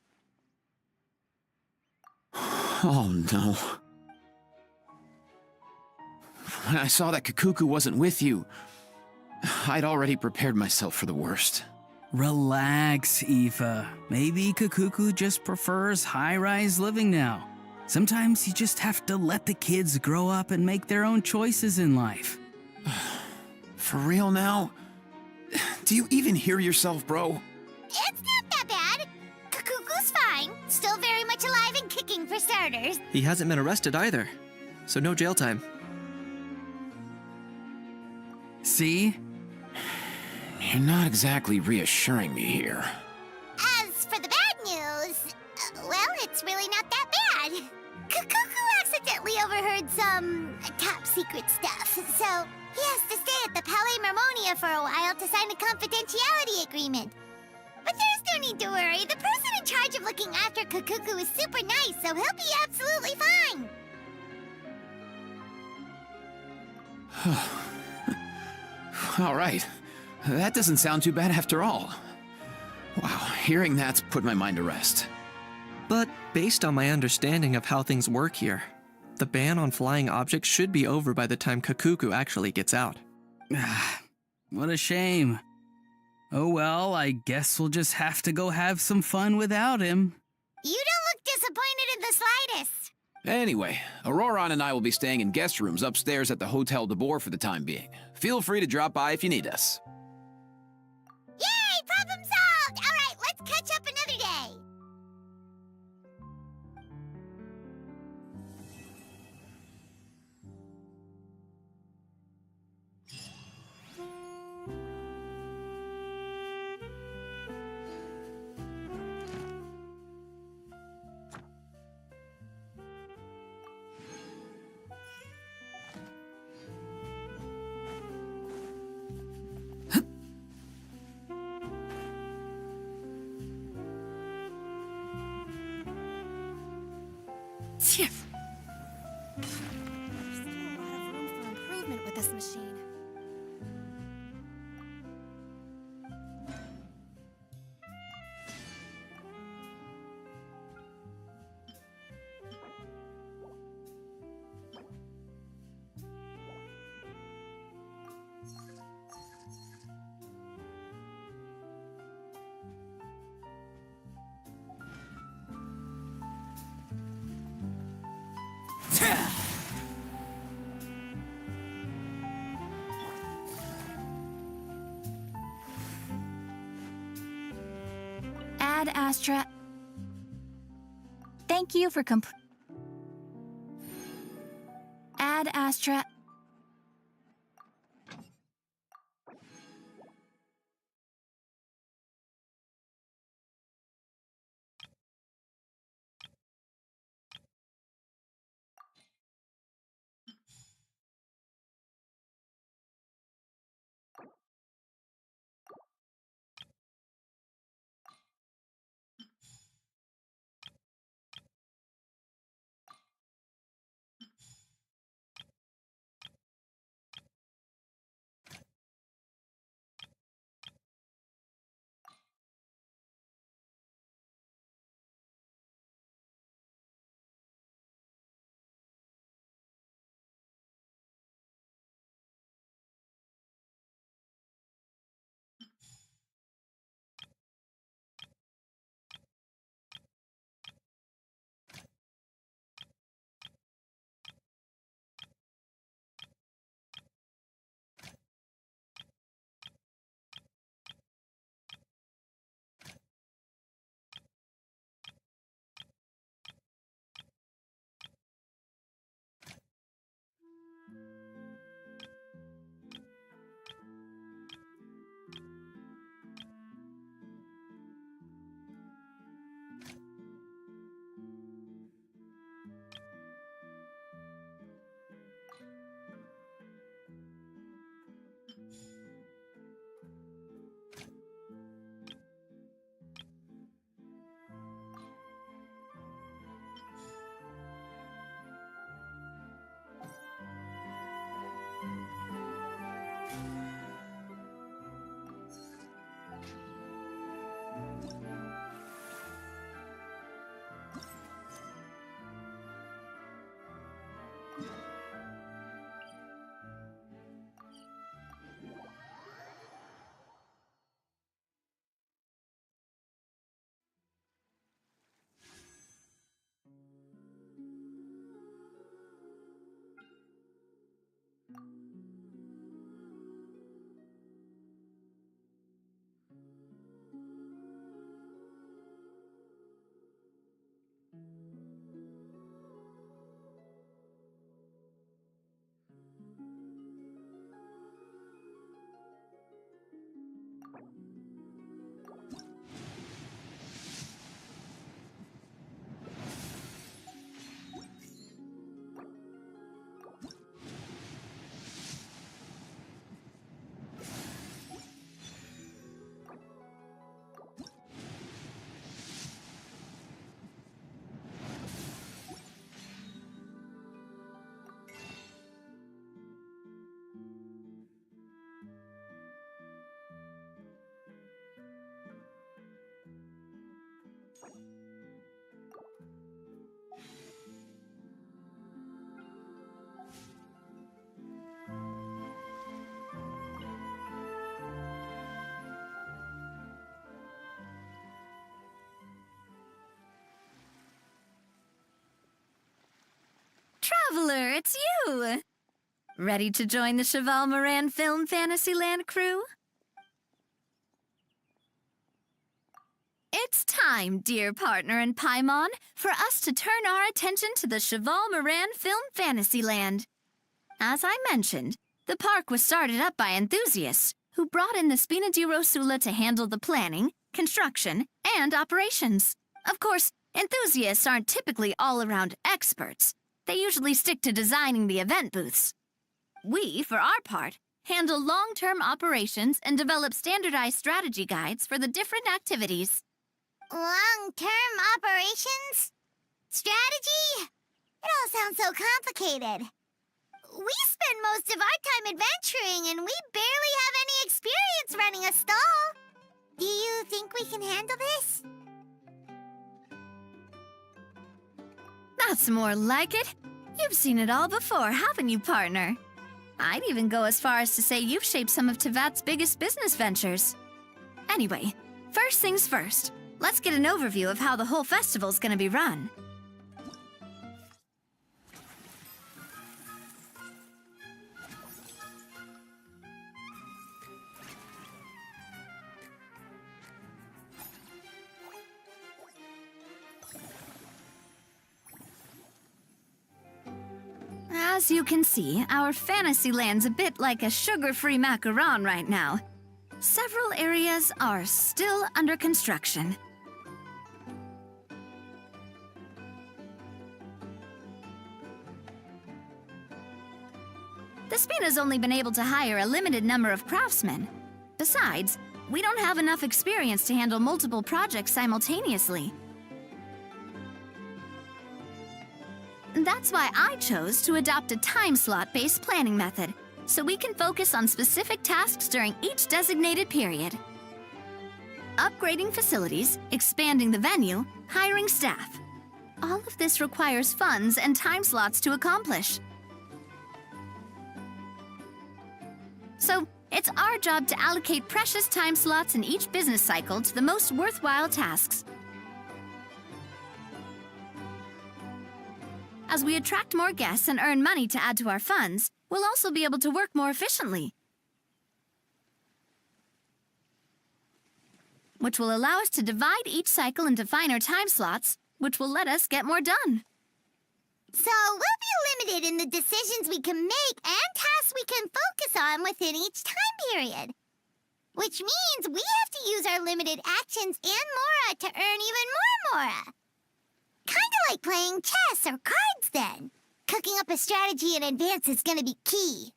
S9: Oh no. When I saw that Kakuku wasn't with you, I'd already prepared myself for the worst.
S8: Relax, Aoife. Maybe Kakuku just prefers high-rise living now. Sometimes you just have to let the kids grow up and make their own choices in life.
S9: For real now? Do you even hear yourself, bro?
S1: It's not that bad. Kakuku's fine. Still very much alive and kicking for starters.
S4: He hasn't been arrested either, so no jail time.
S8: See?
S9: You're not exactly reassuring me here.
S1: As for the bad news, well, it's really not that bad. Kukuku accidentally overheard some top secret stuff, so he has to stay at the Palais Mermonia for a while to sign a confidentiality agreement. But there's no need to worry. The person in charge of looking after Kukuku is super nice, so he'll be absolutely fine.
S9: All right. That doesn't sound too bad after all. Wow, hearing that's put my mind to rest.
S4: But based on my understanding of how things work here, the ban on flying objects should be over by the time Kakuku actually gets out.
S8: What a shame. Oh well, I guess we'll just have to go have some fun without him.
S1: You don't look disappointed in the slightest.
S9: Anyway, Auroron and I will be staying in guest rooms upstairs at the Hotel de Boer for the time being. Feel free to drop by if you need us.
S1: Yay! Problem solved! All right, let's catch up another day.
S5: There's still a lot of room for improvement with this machine. Ad Astra. Thank you for Ad Astra.
S6: it's you! Ready to join the Cheval Moran Film Fantasyland crew? It's time, dear partner and Paimon, for us to turn our attention to the Cheval Moran Film Fantasyland. As I mentioned, the park was started up by enthusiasts who brought in the Spina di Rosula to handle the planning, construction, and operations. Of course, enthusiasts aren't typically all-around experts. They usually stick to designing the event booths. We, for our part, handle long-term operations and develop standardized strategy guides for the different activities.
S1: Long-term operations? Strategy? It all sounds so complicated. We spend most of our time adventuring, and we barely have any experience running a stall. Do you think we can handle this?
S6: That's more like it. You've seen it all before, haven't you, partner? I'd even go as far as to say you've shaped some of Tevat's biggest business ventures. Anyway, first things first. Let's get an overview of how the whole festival's gonna be run. As you can see, our Fantasyland's a bit like a sugar-free macaron right now. Several areas are still under construction. The Spina's only been able to hire a limited number of craftsmen. Besides, we don't have enough experience to handle multiple projects simultaneously. That's why I chose to adopt a time slot-based planning method, so we can focus on specific tasks during each designated period. Upgrading facilities, expanding the venue, hiring staff. All of this requires funds and time slots to accomplish. So, it's our job to allocate precious time slots in each business cycle to the most worthwhile tasks. As we attract more guests and earn money to add to our funds, we'll also be able to work more efficiently, which will allow us to divide each cycle into finer time slots, which will let us get more done.
S1: So we'll be limited in the decisions we can make and tasks we can focus on within each time period. Which means we have to use our limited actions and Mora to earn even more Mora. Kinda like playing chess or cards then. Cooking up a strategy in advance is gonna be key.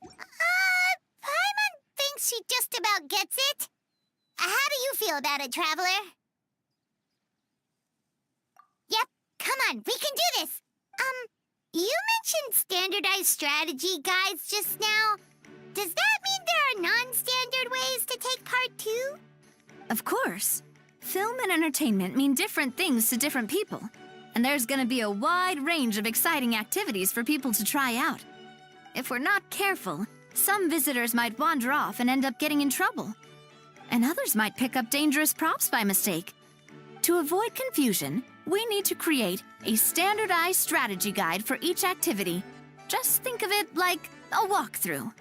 S1: Paimon thinks she just about gets it. How do you feel about it, Traveler? Yep, come on, we can do this. You mentioned standardized strategy guides just now. Does that mean there are non-standard ways to take part too?
S6: Of course. Film and entertainment mean different things to different people, and there's gonna be a wide range of exciting activities for people to try out. If we're not careful, some visitors might wander off and end up getting in trouble, and others might pick up dangerous props by mistake. To avoid confusion, we need to create a standardized strategy guide for each activity. Just think of it like a walkthrough.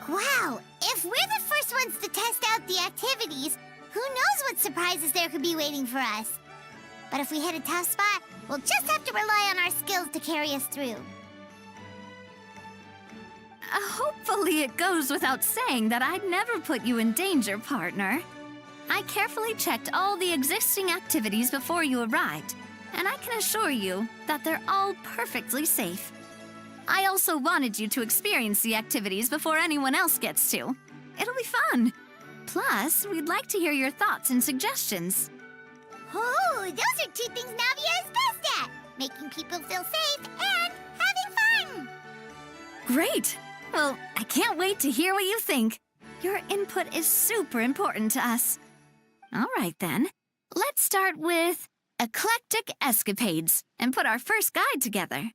S1: Wow, if we're the first ones to test out the activities, who knows what surprises there could be waiting for us. But if we hit a tough spot, we'll just have to rely on our skills to carry us through.
S6: Hopefully it goes without saying that I'd never put you in danger, partner. I carefully checked all the existing activities before you arrived, and I can assure you that they're all perfectly safe. I also wanted you to experience the activities before anyone else gets to. It'll be fun. Plus, we'd like to hear your thoughts and suggestions.
S1: Oh, those are two things Navia is best at. Making people feel safe and having fun.
S6: Great! Well, I can't wait to hear what you think. Your input is super important to us. All right then, let's start with Eclectic Escapades and put our first guide together.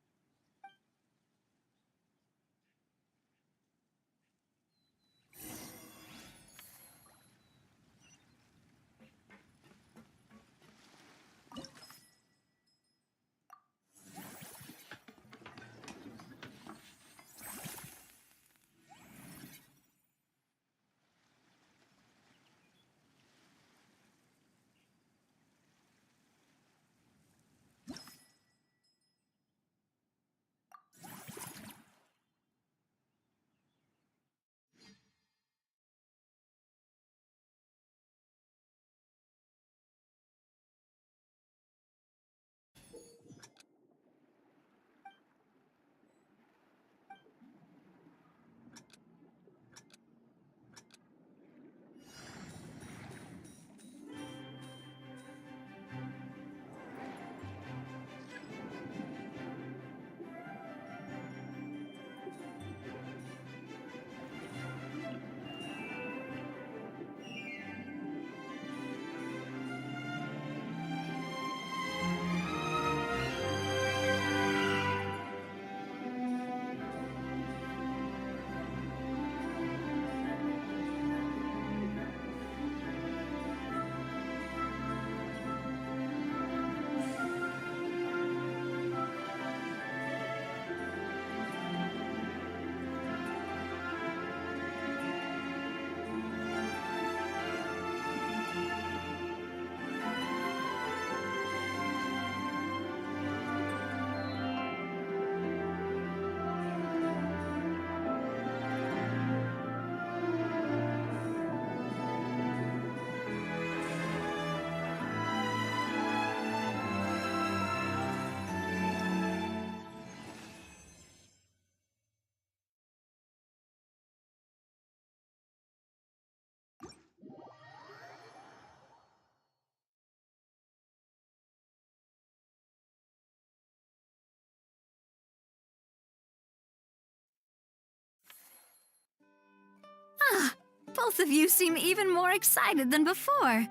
S6: Both of you seem even more excited than before.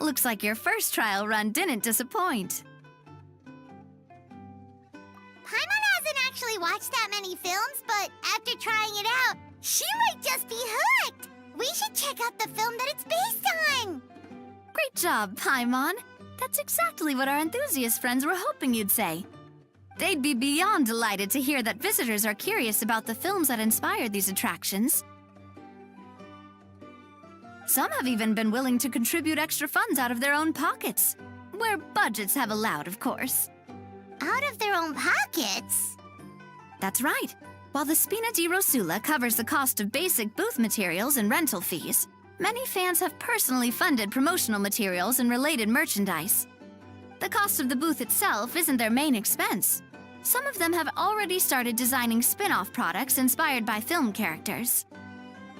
S6: Looks like your first trial run didn't disappoint.
S1: Paimon hasn't actually watched that many films, but after trying it out, she might just be hooked! We should check out the film that it's based on!
S6: Great job, Paimon. That's exactly what our enthusiast friends were hoping you'd say. They'd be beyond delighted to hear that visitors are curious about the films that inspired these attractions. Some have even been willing to contribute extra funds out of their own pockets. Where budgets have allowed, of course.
S1: Out of their own pockets?
S6: That's right. While the Spina di Rosula covers the cost of basic booth materials and rental fees, many fans have personally funded promotional materials and related merchandise. The cost of the booth itself isn't their main expense. Some of them have already started designing spin-off products inspired by film characters.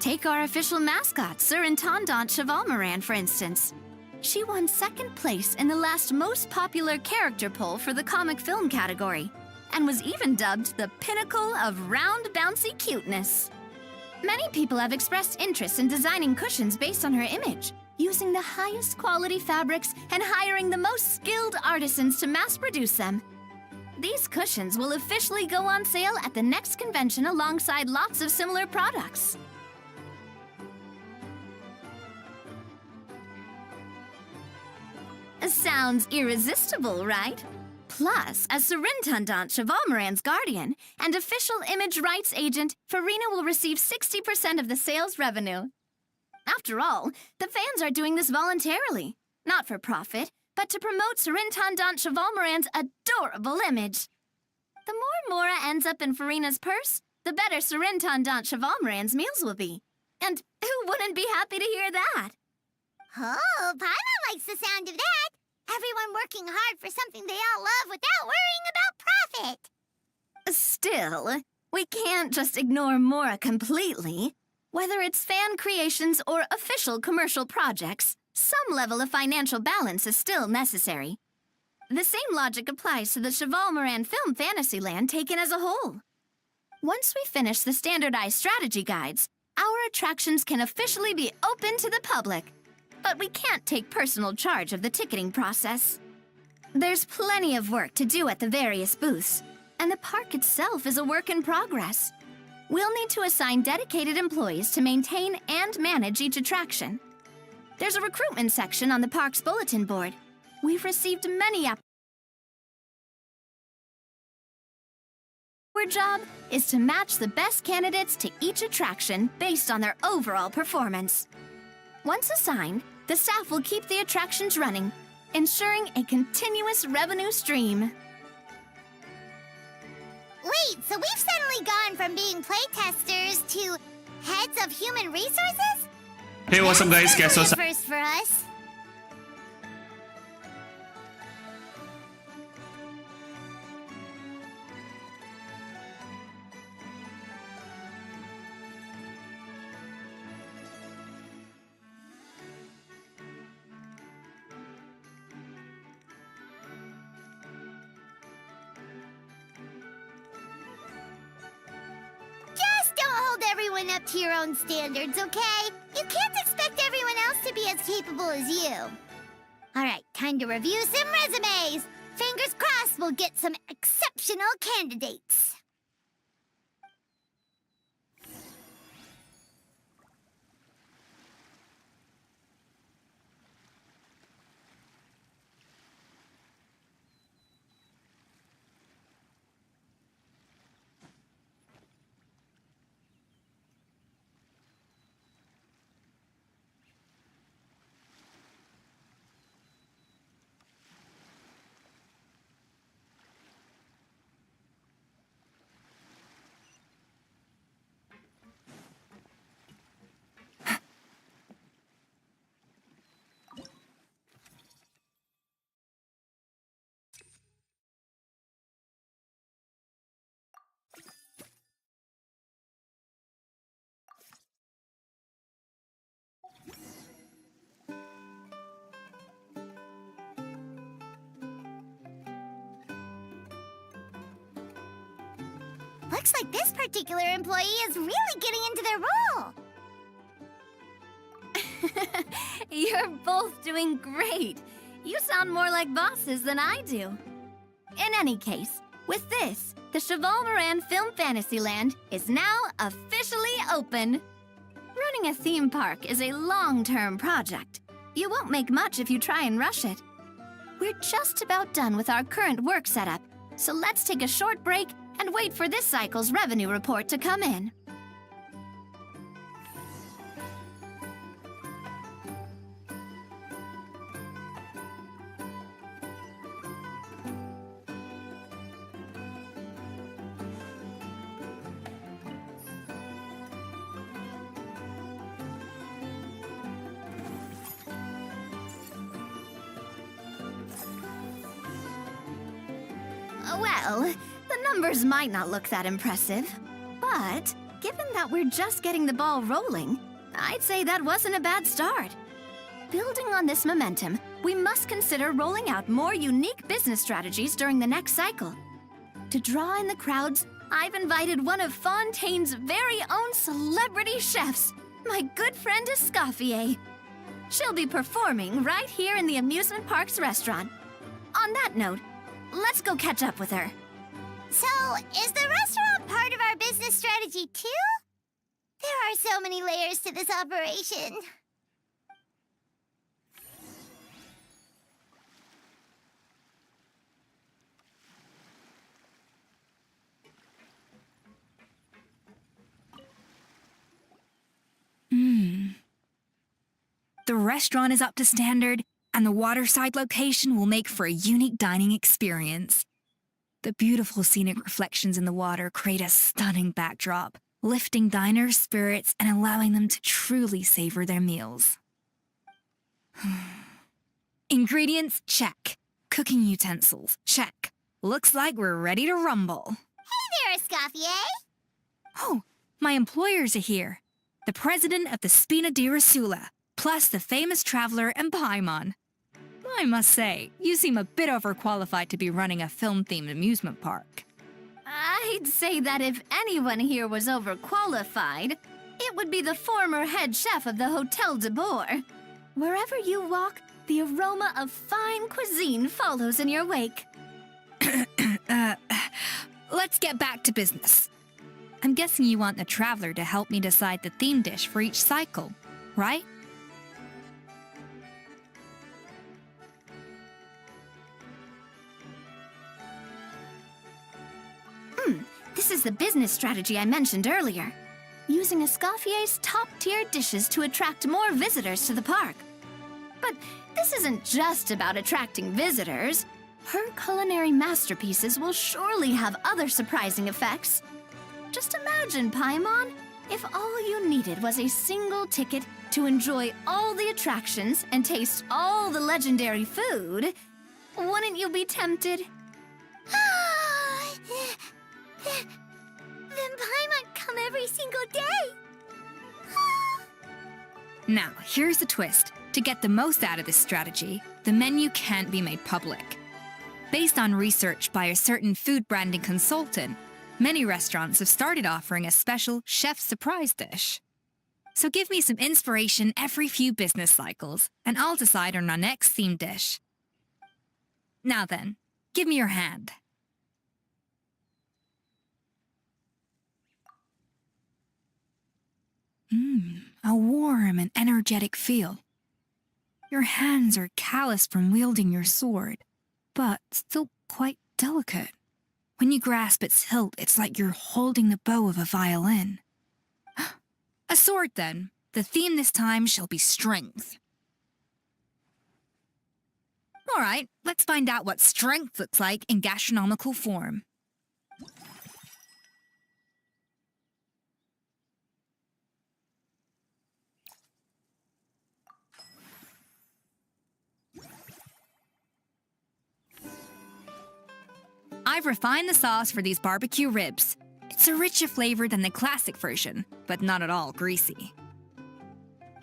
S6: Take our official mascot, Surintendant Chevalmoran, for instance. She won second place in the last most popular character poll for the comic film category, and was even dubbed the pinnacle of round, bouncy cuteness. Many people have expressed interest in designing cushions based on her image, using the highest quality fabrics and hiring the most skilled artisans to mass produce them. These cushions will officially go on sale at the next convention alongside lots of similar products. Sounds irresistible, right? Plus, as Surintendant Chevalmoran's guardian and official image rights agent, Farina will receive 60% of the sales revenue. After all, the fans are doing this voluntarily, not for profit, but to promote Surintendant Chevalmoran's adorable image. The more Mora ends up in Farina's purse, the better Surintendant Chevalmoran's meals will be. And who wouldn't be happy to hear that?
S1: Oh, Paimon likes the sound of that! Everyone working hard for something they all love without worrying about profit!
S6: Still, we can't just ignore Mora completely. Whether it's fan creations or official commercial projects, some level of financial balance is still necessary. The same logic applies to the Chevalmoran Film Fantasyland taken as a whole. Once we finish the standardized strategy guides, our attractions can officially be open to the public. But we can't take personal charge of the ticketing process. There's plenty of work to do at the various booths, and the park itself is a work in progress. We'll need to assign dedicated employees to maintain and manage each attraction. There's a recruitment section on the park's bulletin board. We've received many applications. Our job is to match the best candidates to each attraction based on their overall performance. Once assigned, the staff will keep the attractions running, ensuring a continuous revenue stream.
S1: Wait, so we've suddenly gone from being playtesters to heads of human resources?
S13: Hey, what's up guys?
S1: That's
S13: कैसे हो
S1: really a first for us. Just don't hold everyone up to your own standards, okay? You can't expect everyone else to be as capable as you. Alright, time to review some resumes. Fingers crossed we'll get some exceptional candidates. Looks like this particular employee is really getting into their role.
S6: You're both doing great. You sound more like bosses than I do. In any case, with this, the Cheval Moran Film Fantasyland is now officially open. Running a theme park is a long-term project. You won't make much if you try and rush it. We're just about done with our current work setup, so let's take a short break and wait for this cycle's revenue report to come in. Well, the numbers might not look that impressive, but given that we're just getting the ball rolling, I'd say that wasn't a bad start. Building on this momentum, we must consider rolling out more unique business strategies during the next cycle. To draw in the crowds, I've invited one of Fontaine's very own celebrity chefs, my good friend Escoffier. She'll be performing right here in the amusement park's restaurant. On that note, let's go catch up with her.
S1: So, is the restaurant part of our business strategy too? There are so many layers to this operation.
S7: The restaurant is up to standard, and the waterside location will make for a unique dining experience. The beautiful scenic reflections in the water create a stunning backdrop, lifting diners' spirits and allowing them to truly savor their meals. Ingredients, check. Cooking utensils, check. Looks like we're ready to rumble.
S1: Hey there, Escoffier!
S7: Oh, my employers are here. The president of the Spina di Rasula, plus the famous traveler and Paimon. I must say, you seem a bit overqualified to be running a film-themed amusement park.
S6: I'd say that if anyone here was overqualified, it would be the former head chef of the Hotel de Boer. Wherever you walk, the aroma of fine cuisine follows in your wake.
S7: Let's get back to business. I'm guessing you want the traveler to help me decide the theme dish for each cycle, right?
S6: This is the business strategy I mentioned earlier. Using Escoffier's top-tier dishes to attract more visitors to the park. But this isn't just about attracting visitors. Her culinary masterpieces will surely have other surprising effects. Just imagine, Paimon, if all you needed was a single ticket to enjoy all the attractions and taste all the legendary food. Wouldn't you be tempted?
S1: Then Paimon come every single day!
S7: Now, here's the twist. To get the most out of this strategy, the menu can't be made public. Based on research by a certain food branding consultant, many restaurants have started offering a special chef surprise dish. So give me some inspiration every few business cycles, and I'll decide on our next theme dish. Now then, give me your hand. A warm and energetic feel. Your hands are calloused from wielding your sword, but still quite delicate. When you grasp its hilt, it's like you're holding the bow of a violin. A sword, then. The theme this time shall be strength. All right, let's find out what strength looks like in gastronomical form. I've refined the sauce for these barbecue ribs. It's a richer flavor than the classic version, but not at all greasy.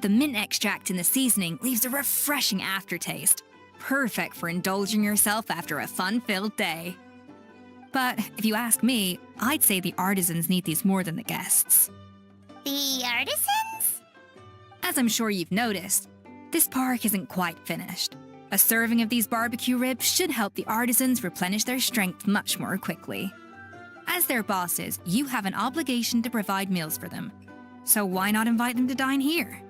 S7: The mint extract in the seasoning leaves a refreshing aftertaste, perfect for indulging yourself after a fun-filled day. But if you ask me, I'd say the artisans need these more than the guests.
S1: The artisans?
S7: As I'm sure you've noticed, This park isn't quite finished. A serving of these barbecue ribs should help the artisans replenish their strength much more quickly. As their bosses, you have an obligation to provide meals for them. So why not invite them to dine here?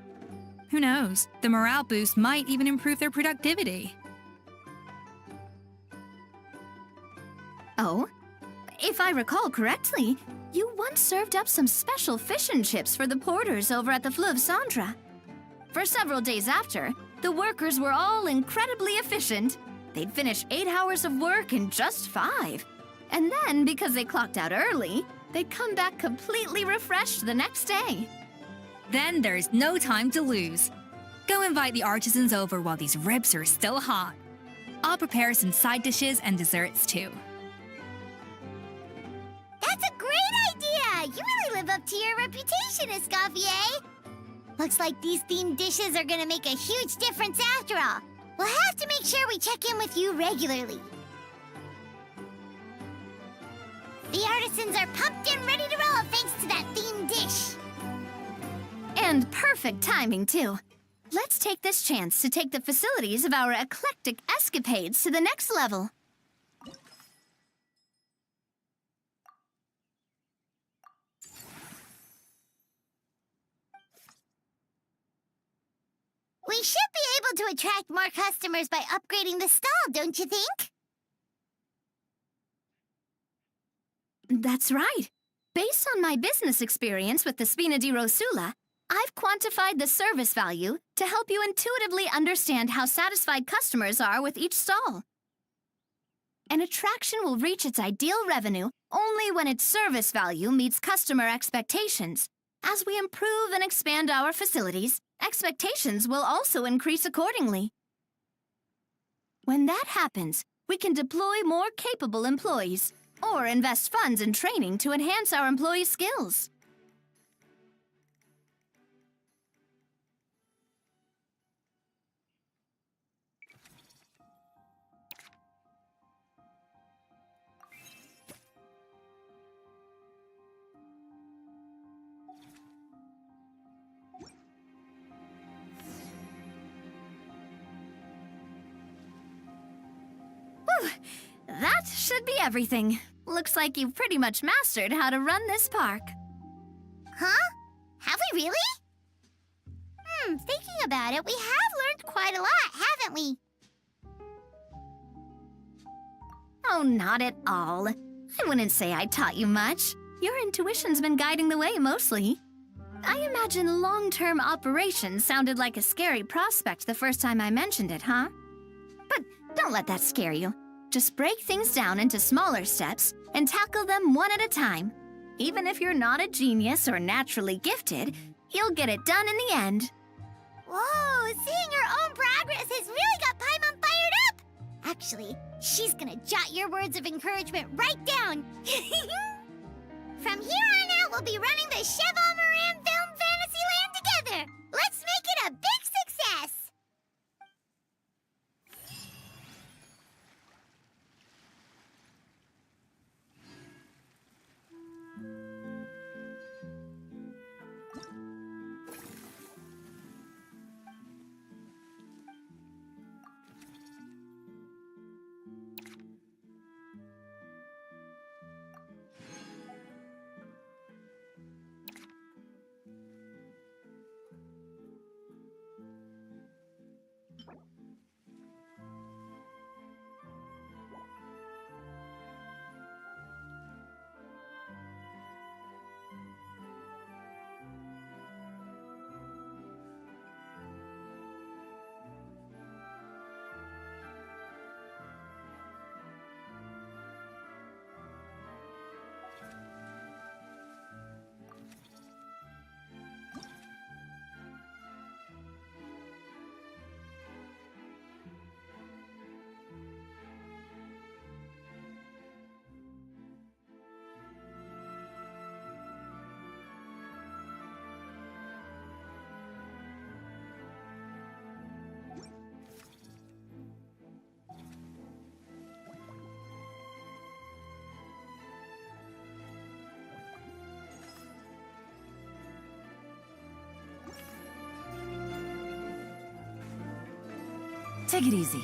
S7: Who knows? The morale boost might even improve their productivity.
S6: Oh? If I recall correctly, you once served up some special fish and chips for the porters over at the Fleuve Centre. For several days after, the workers were all incredibly efficient. They'd finish 8 hours of work in just 5. And then, because they clocked out early, they'd come back completely refreshed the next day.
S7: Then there's no time to lose. Go invite the artisans over while these ribs are still hot. I'll prepare some side dishes and desserts too.
S1: That's a great idea! You really live up to your reputation, Escoffier! Looks like these themed dishes are gonna make a huge difference after all. We'll have to make sure we check in with you regularly. The artisans are pumped and ready to roll thanks to that themed dish.
S6: And perfect timing, too. Let's take this chance to take the facilities of our eclectic escapades to the next level.
S1: We should be able to attract more customers by upgrading the stall, don't you think?
S6: That's right. Based on my business experience with the Spina di Rosula, I've quantified the service value to help you intuitively understand how satisfied customers are with each stall. An attraction will reach its ideal revenue only when its service value meets customer expectations. As we improve and expand our facilities, expectations will also increase accordingly. When that happens, we can deploy more capable employees or invest funds in training to enhance our employees' skills. Whew. That should be everything. Looks like you've pretty much mastered how to run this park.
S1: Huh? Have we really? Thinking about it, we have learned quite a lot, haven't we?
S6: Oh, not at all. I wouldn't say I taught you much. Your intuition's been guiding the way mostly. I imagine long-term operations sounded like a scary prospect the first time I mentioned it, huh? But don't let that scare you. Just break things down into smaller steps and tackle them one at a time. Even if you're not a genius or naturally gifted, you'll get it done in the end.
S1: Whoa, seeing her own progress has really got Paimon fired up! Actually, she's gonna jot your words of encouragement right down. From here on out, we'll be running the Cheval Moran Film Fantasyland together. Let's make it a big success!
S3: Take it easy.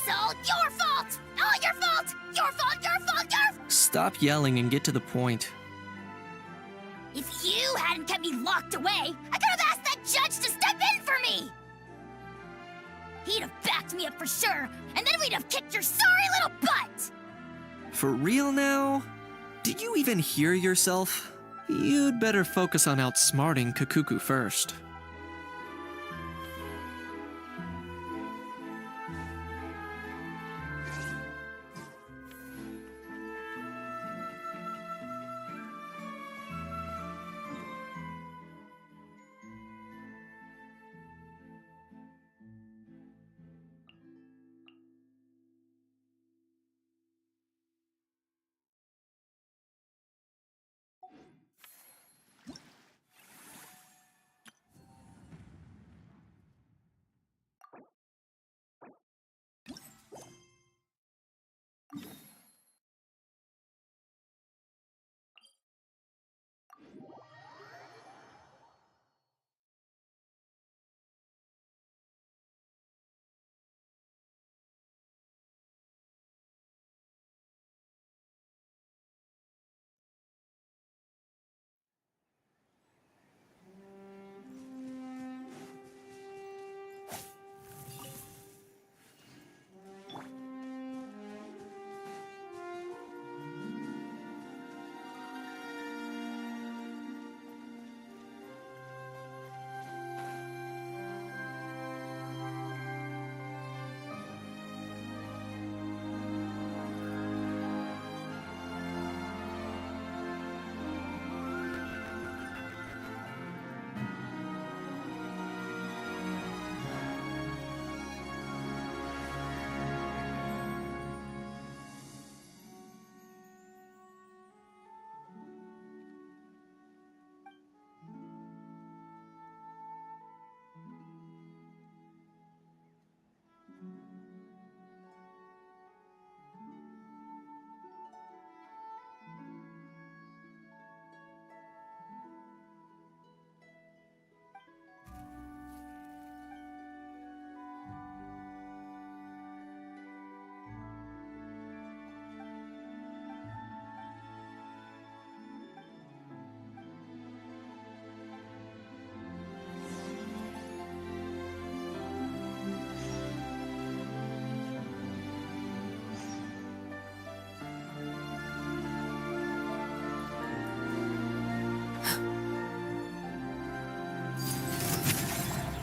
S3: all your fault! All your fault! Your fault, your fault, your fault!
S4: Stop yelling and get to the point.
S3: If you hadn't kept me locked away, I could have asked that judge to step in for me! He'd have backed me up for sure, and then we'd have kicked your sorry little butt!
S4: For real now? Did you even hear yourself? You'd better focus on outsmarting Kakuku first.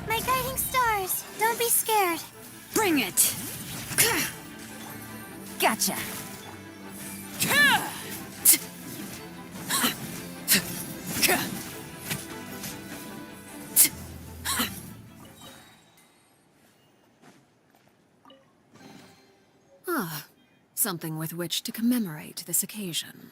S3: My guiding stars, don't be scared.
S5: Bring it! Gotcha! Ah, something with which to commemorate this occasion.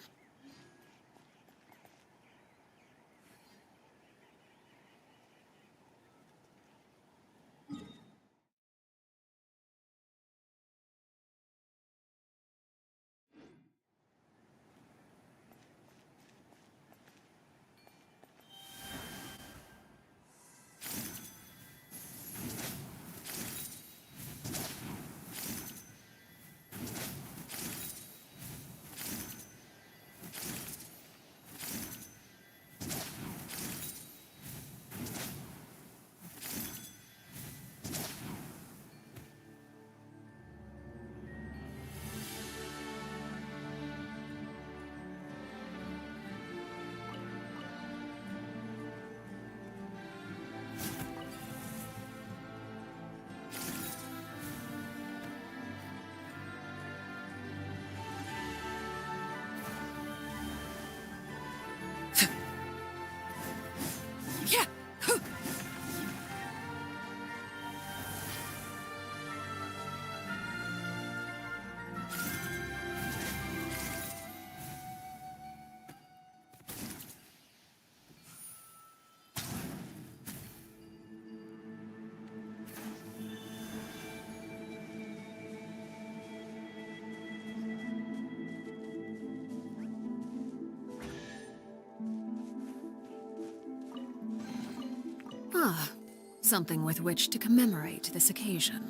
S5: Ah, something with which to commemorate this occasion.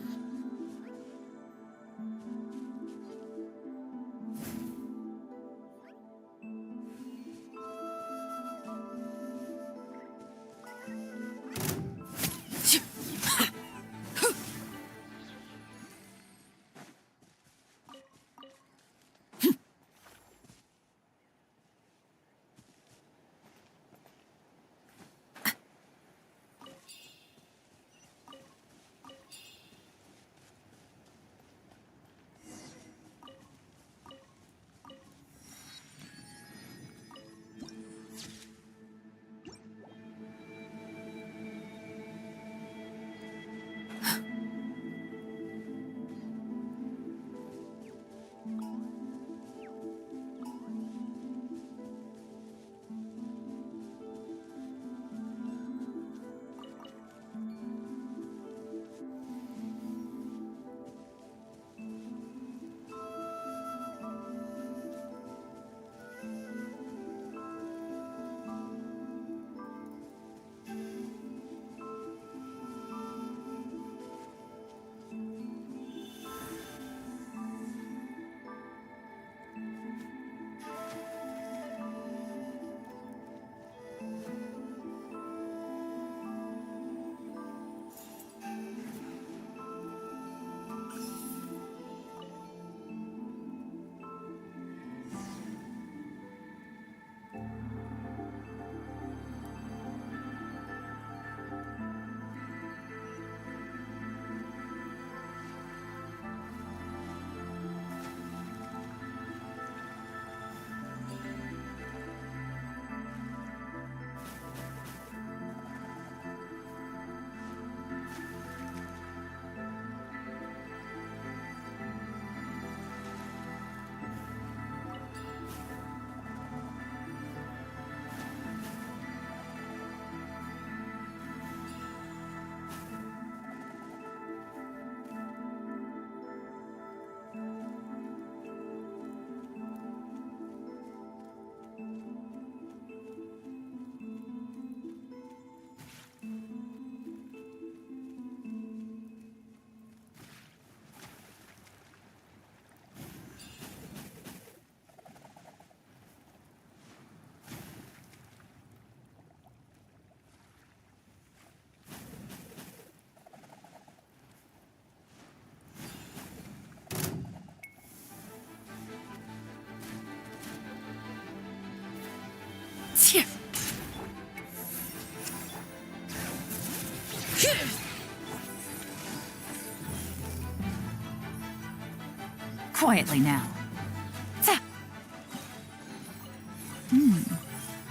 S7: Quietly now.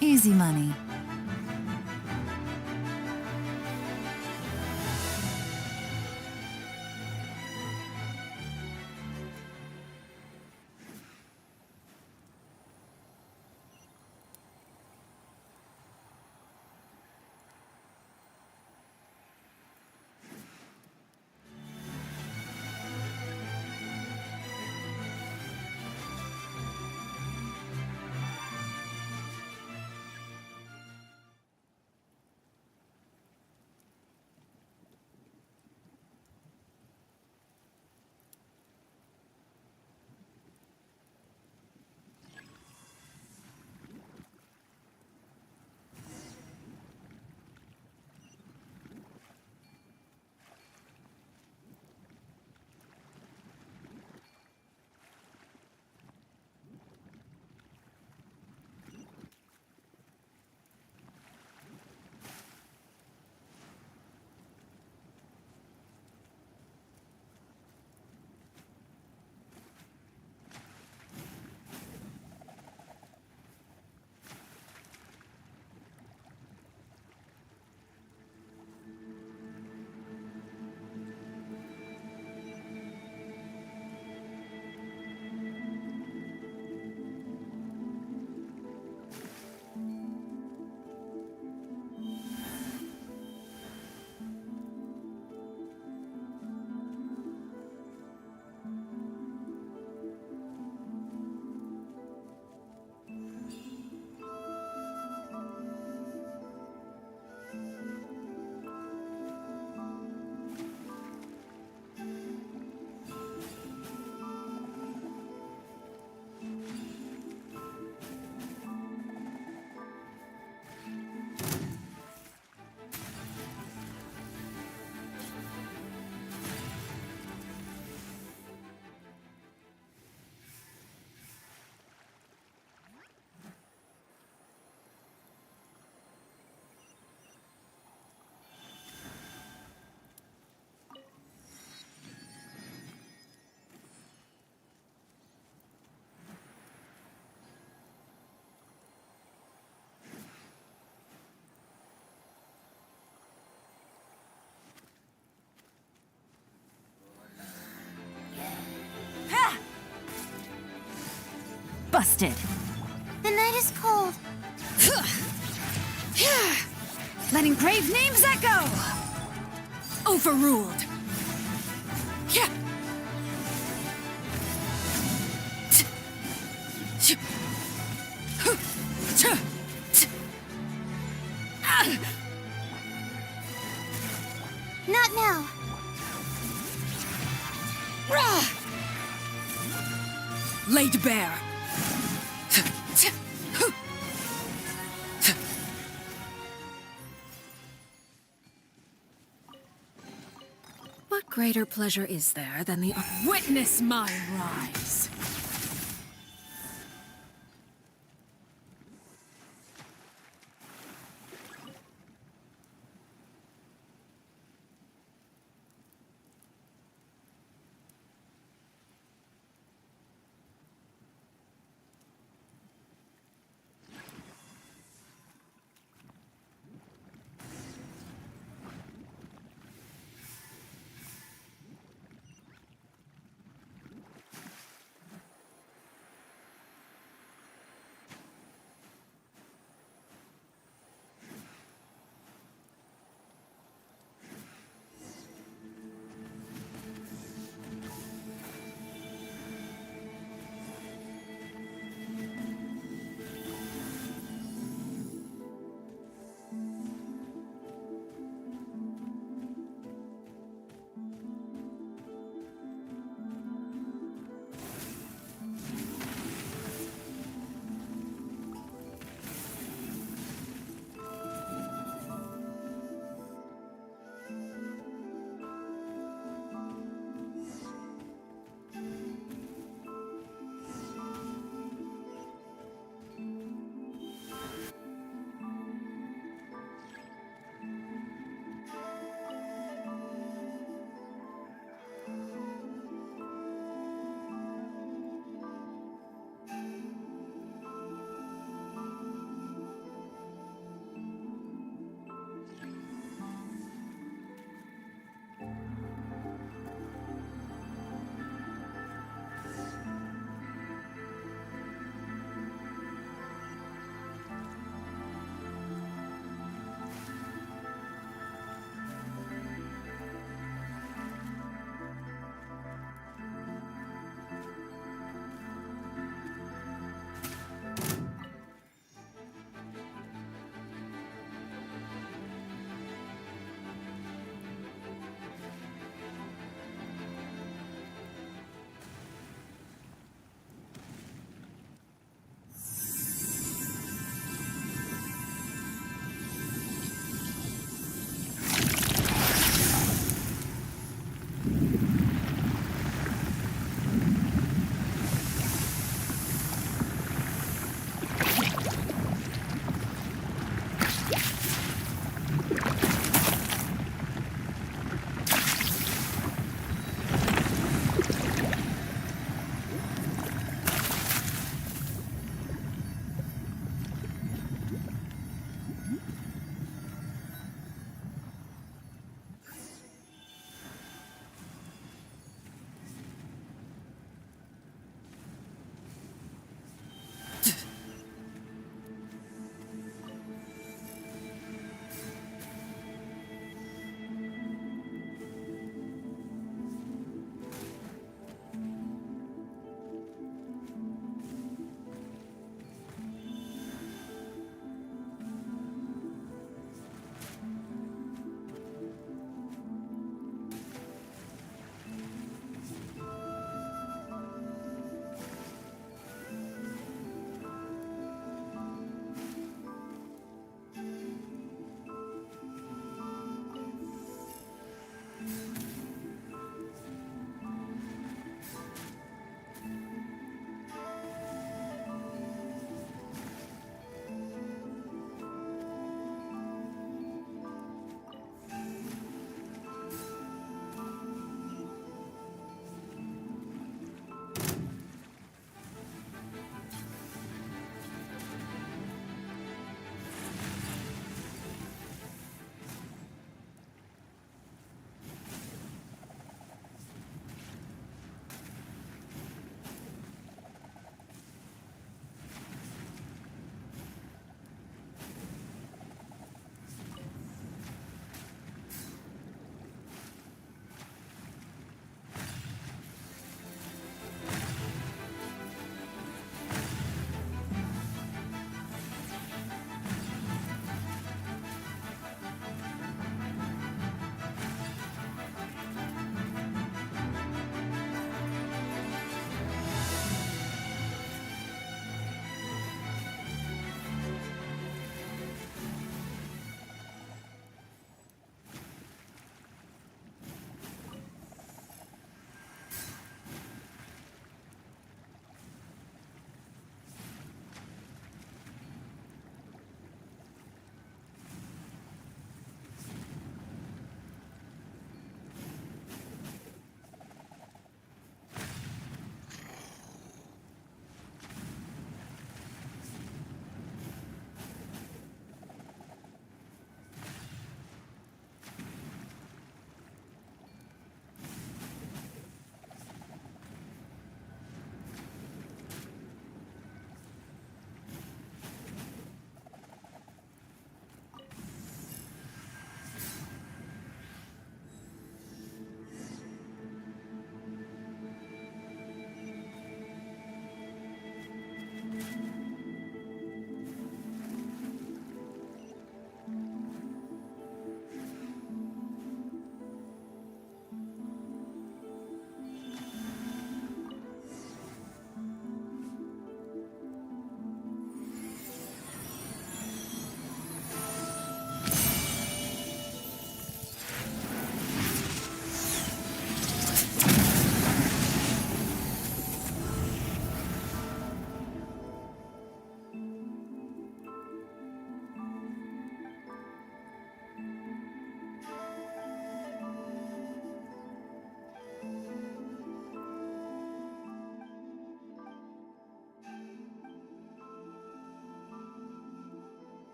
S7: Easy money. Busted.
S1: The night is cold.
S7: Letting grave names echo! Overruled.
S1: Not now.
S7: Laid bare. What greater pleasure is there than the witness my rise?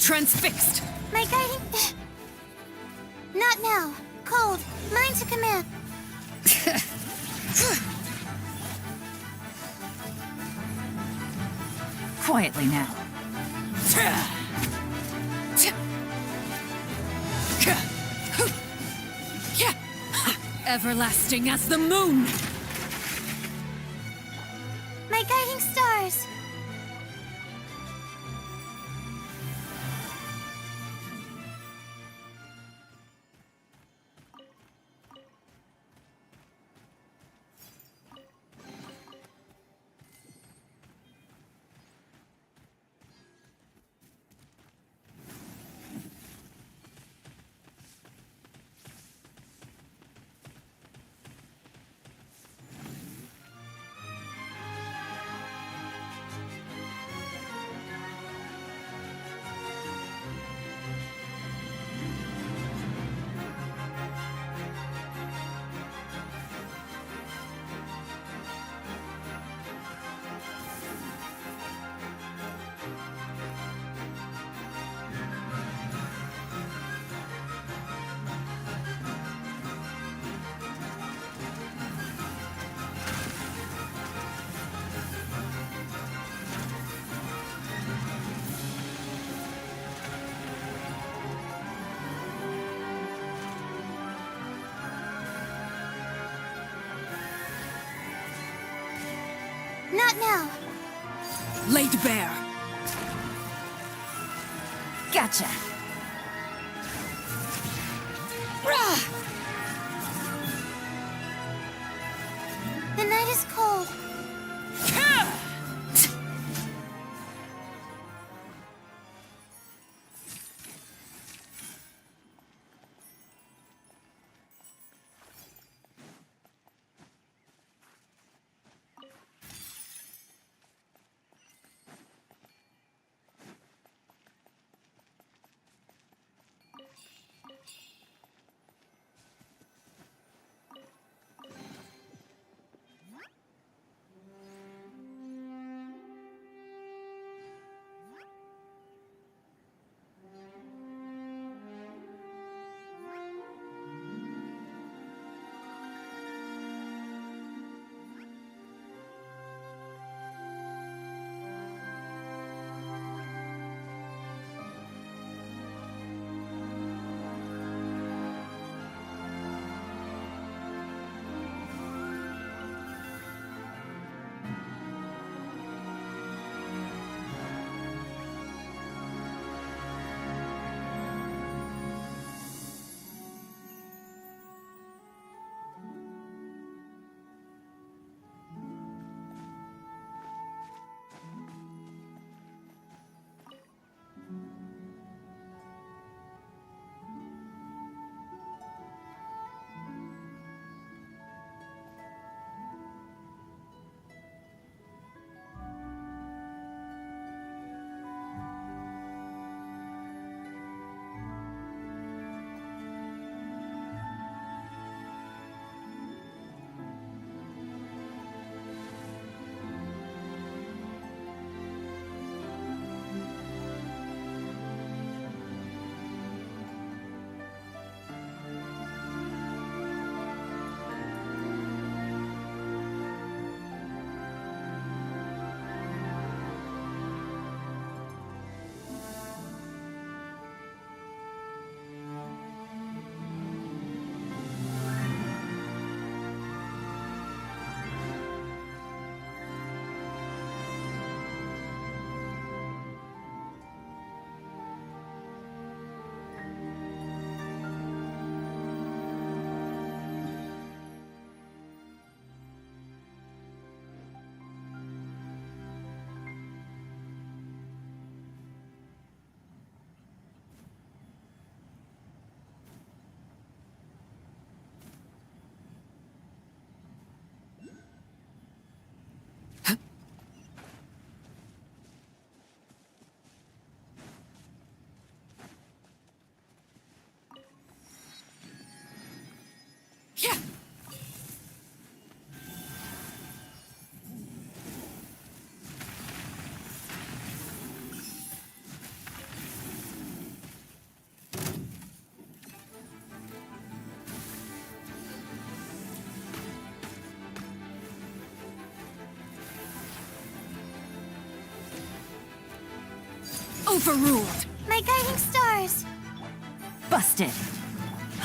S7: transfixed!
S1: My guiding... Not now. Cold. Mine to command.
S7: Quietly now. Everlasting as the moon!
S1: My guiding stars. Not now.
S7: Laid bare.
S6: Gotcha.
S1: The night is cold.
S5: Overruled!
S3: My guiding stars.
S5: Busted.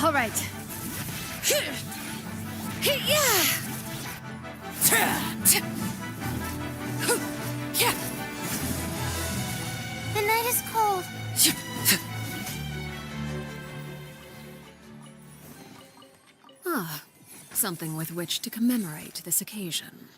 S5: All right.
S3: The night is cold.
S13: Ah, something with which to commemorate this occasion.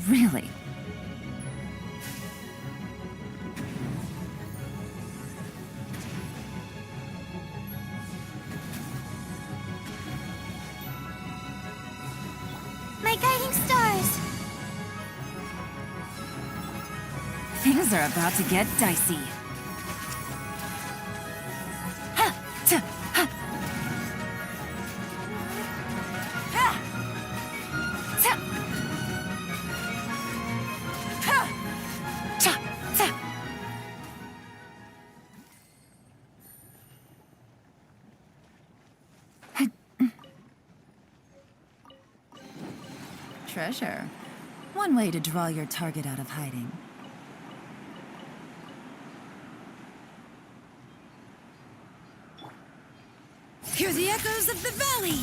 S7: Really?
S3: My guiding stars!
S7: Things are about to get dicey.
S10: Treasure. One way to draw your target out of hiding.
S13: Hear the echoes of the valley!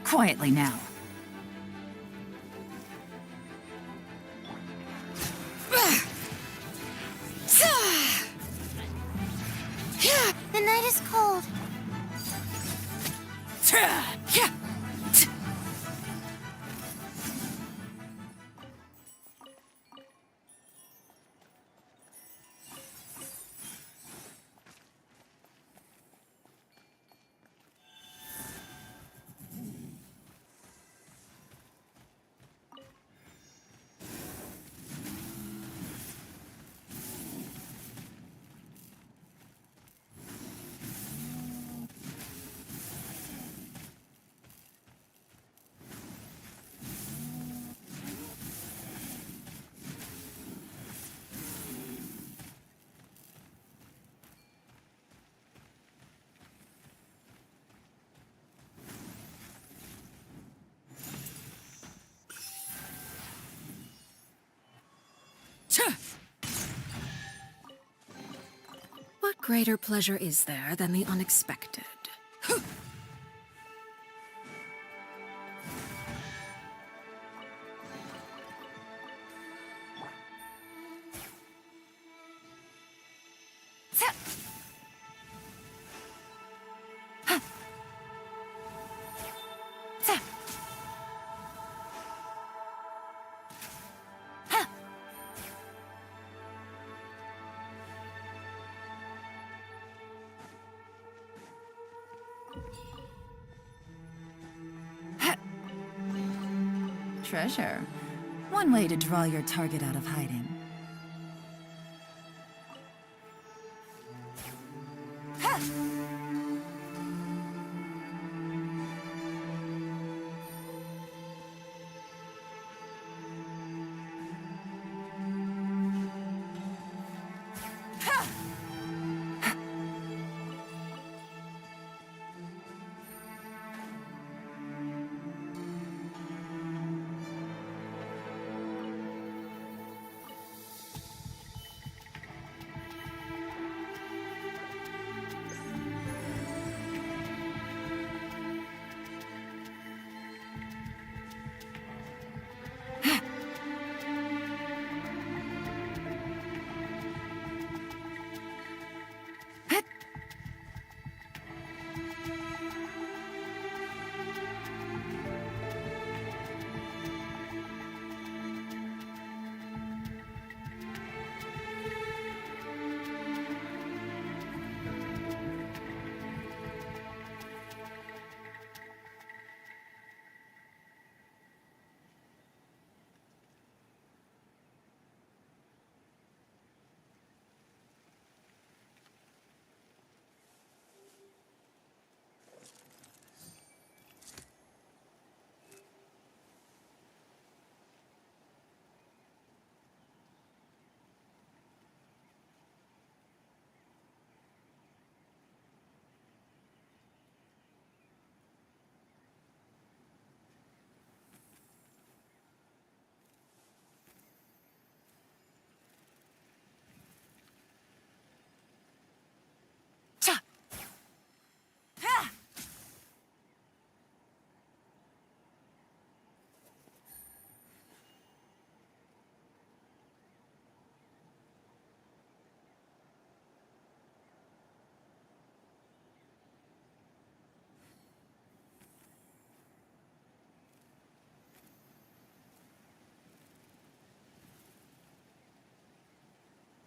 S7: Quietly now.
S3: The night is cold.
S13: What greater pleasure is there than the unexpected?
S10: Treasure. One way to draw your target out of hiding.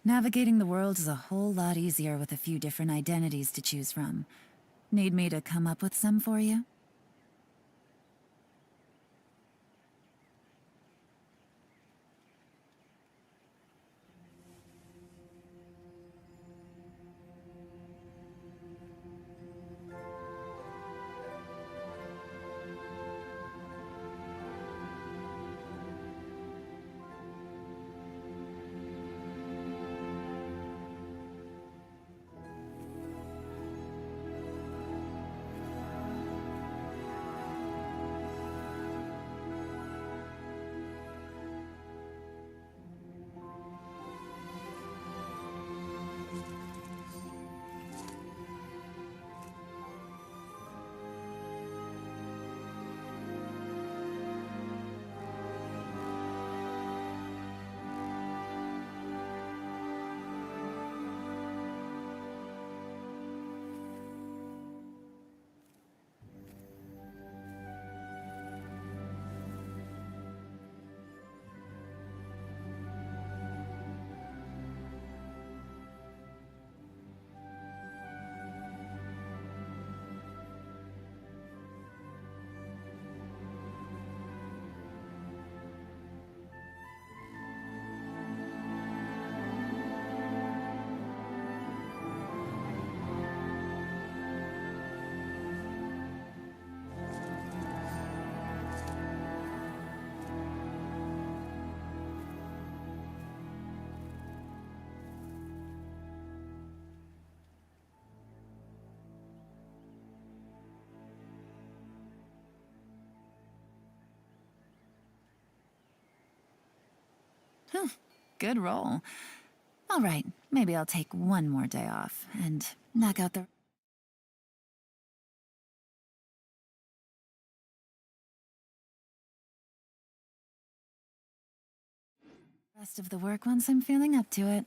S14: Navigating the world is a whole lot easier with a few different identities to choose from. Need me to come up with some for you? Good roll. All right, maybe I'll take one more day off and knock out the rest of the work once I'm feeling up to it.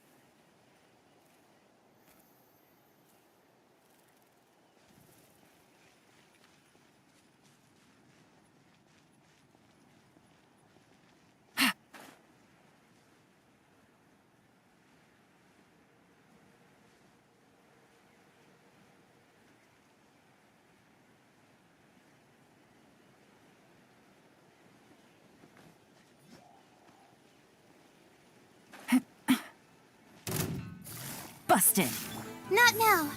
S14: Busted.
S3: Not now.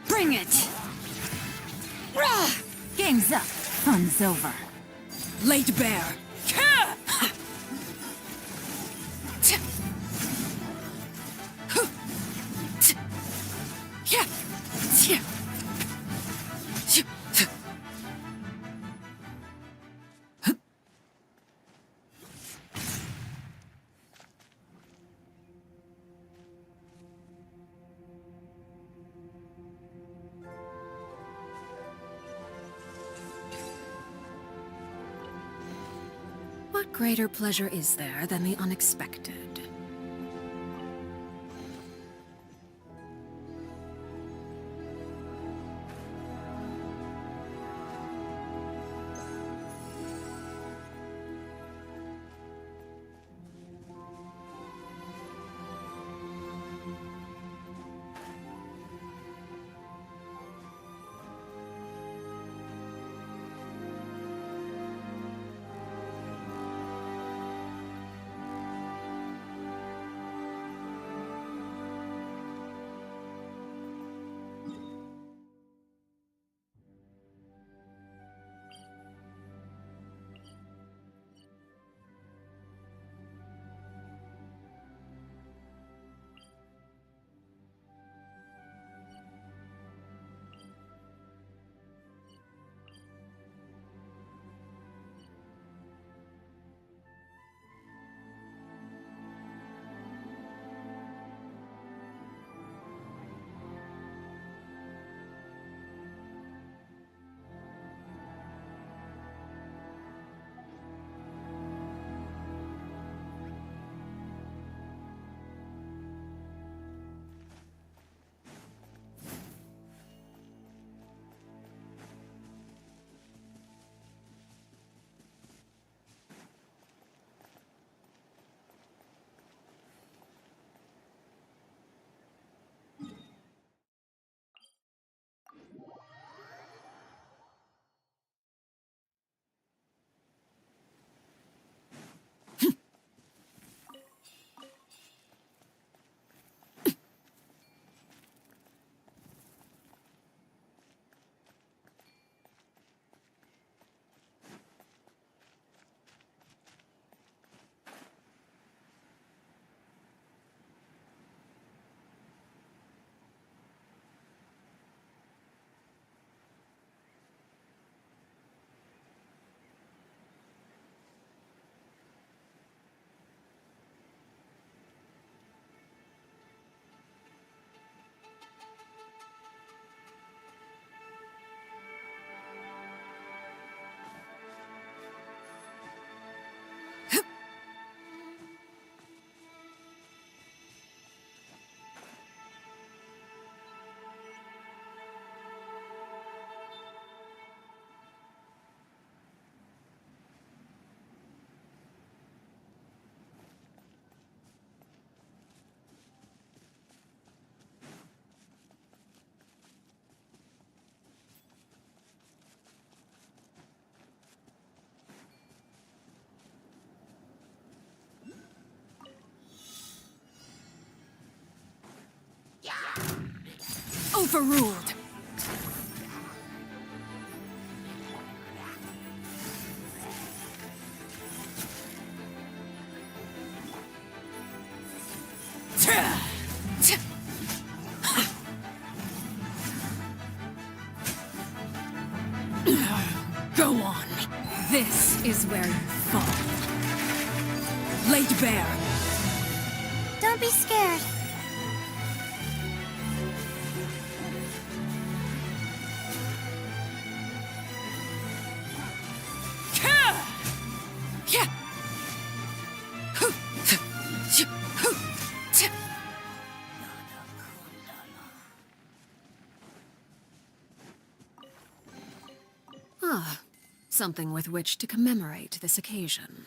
S14: Bring it! Game's up. Fun's over.
S13: Laid bare. What greater pleasure is there than the unexpected? Overruled. Go on. This is where you fall. Laid bare.
S3: Don't be scared.
S13: Ah, something with which to commemorate this occasion.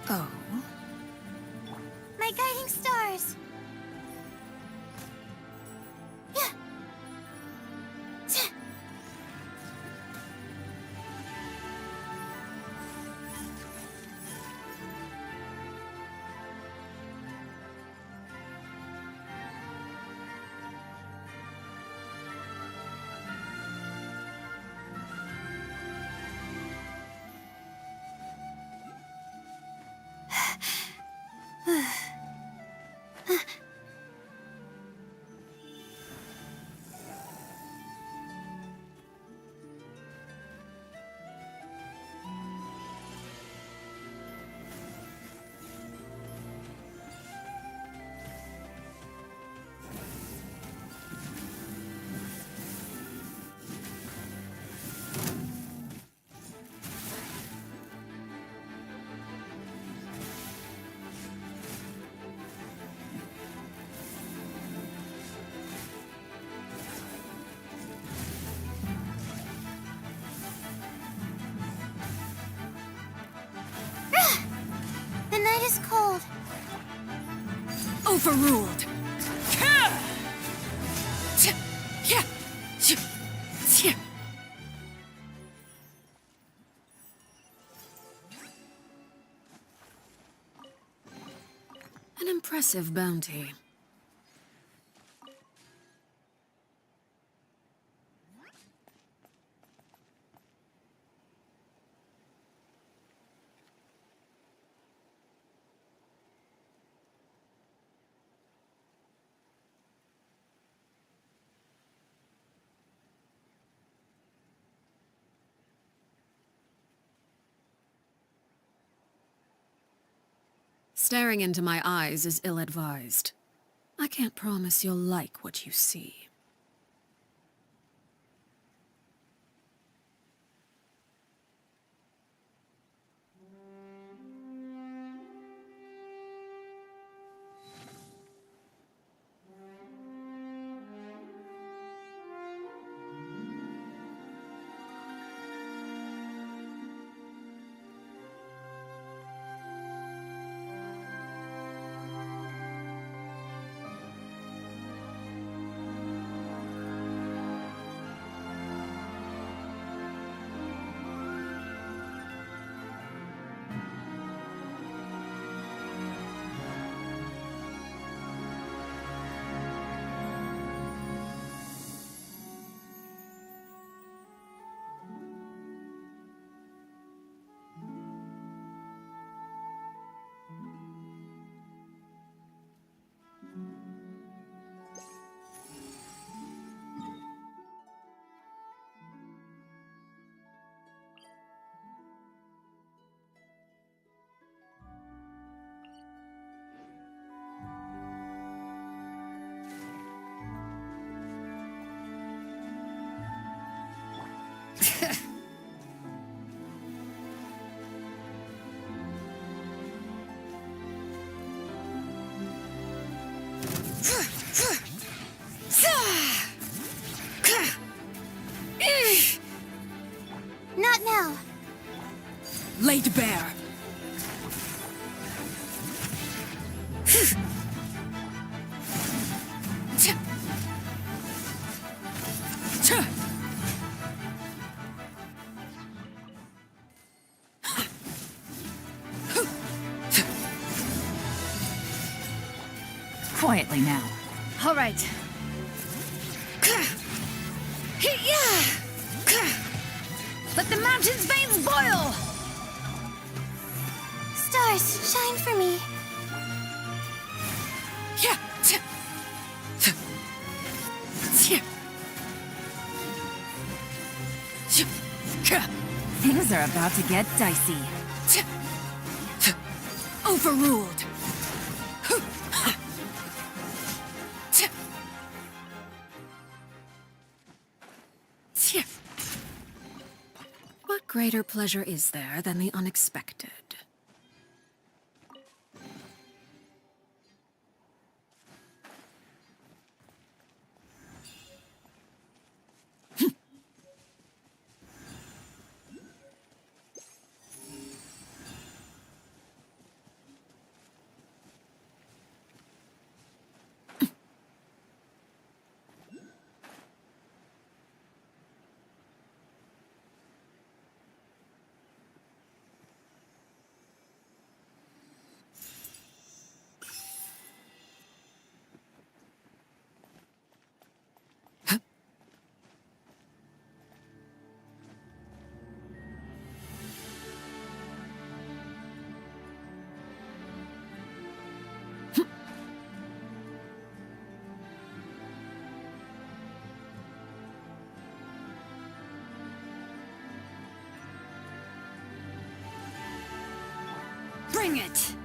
S13: Oh.
S3: My guiding stars. Yeah. The night is cold.
S13: Overruled. An impressive bounty. Staring into my eyes is ill-advised. I can't promise you'll like what you see.
S3: now?
S13: Laid bare.
S14: Quietly now.
S6: All right. Let the mountain's veins boil!
S3: Stars, shine for me.
S14: Things are about to get dicey.
S13: Overruled. What greater pleasure is there than the unexpected?
S6: Bring it!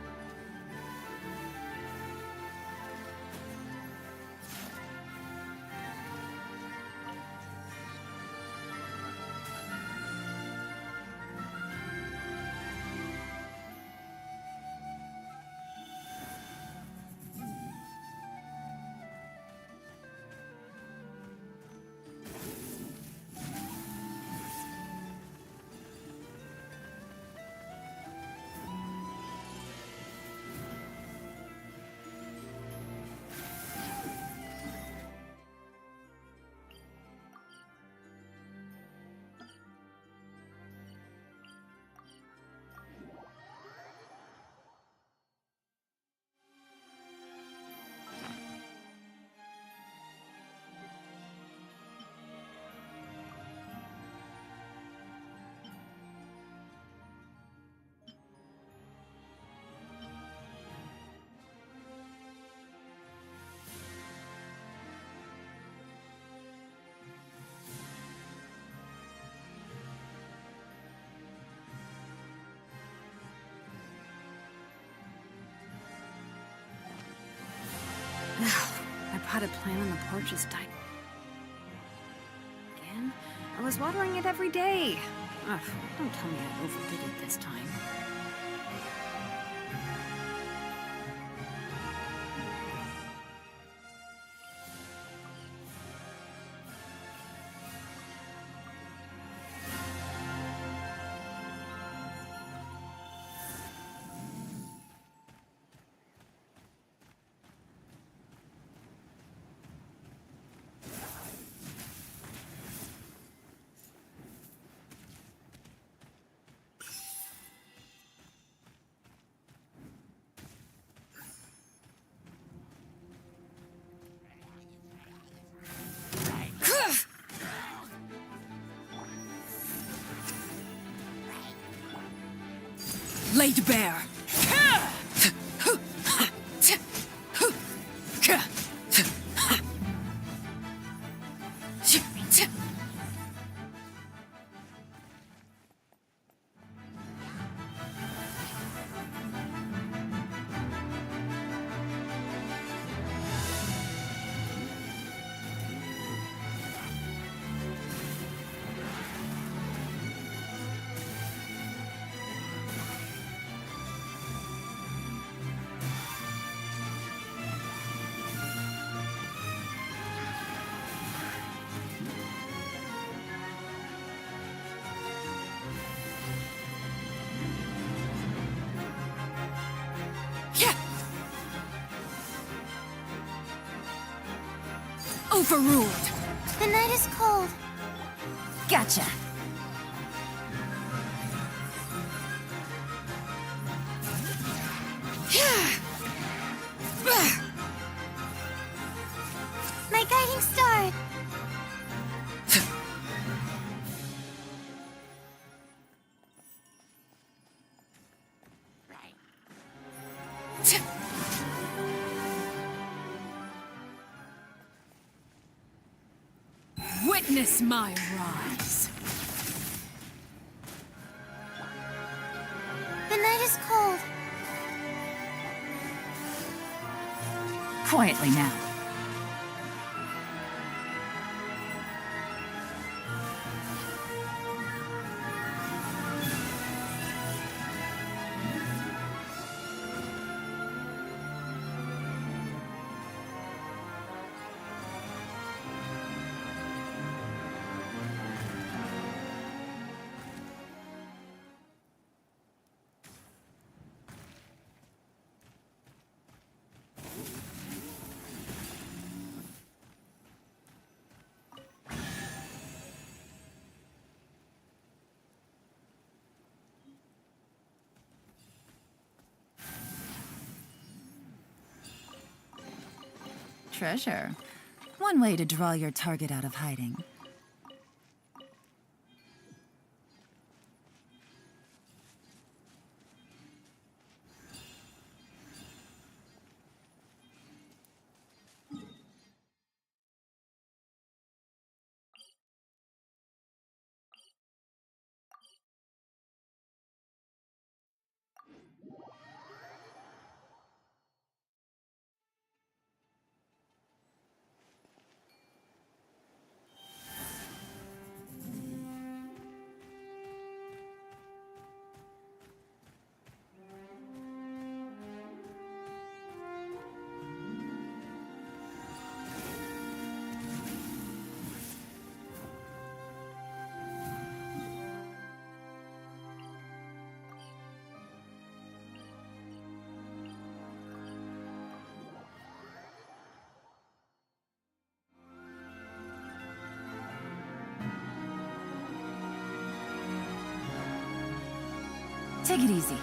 S13: My potted plant on the porch is dying. Again? I was watering it every day. Ugh, don't tell me I overdid it this time. Laid bare.
S5: Overruled.
S3: The night is cold.
S14: Gotcha.
S3: My guiding star.
S13: Witness my rise.
S3: The night is cold.
S14: Quietly now. Treasure. One way to draw your target out of hiding. Take it easy.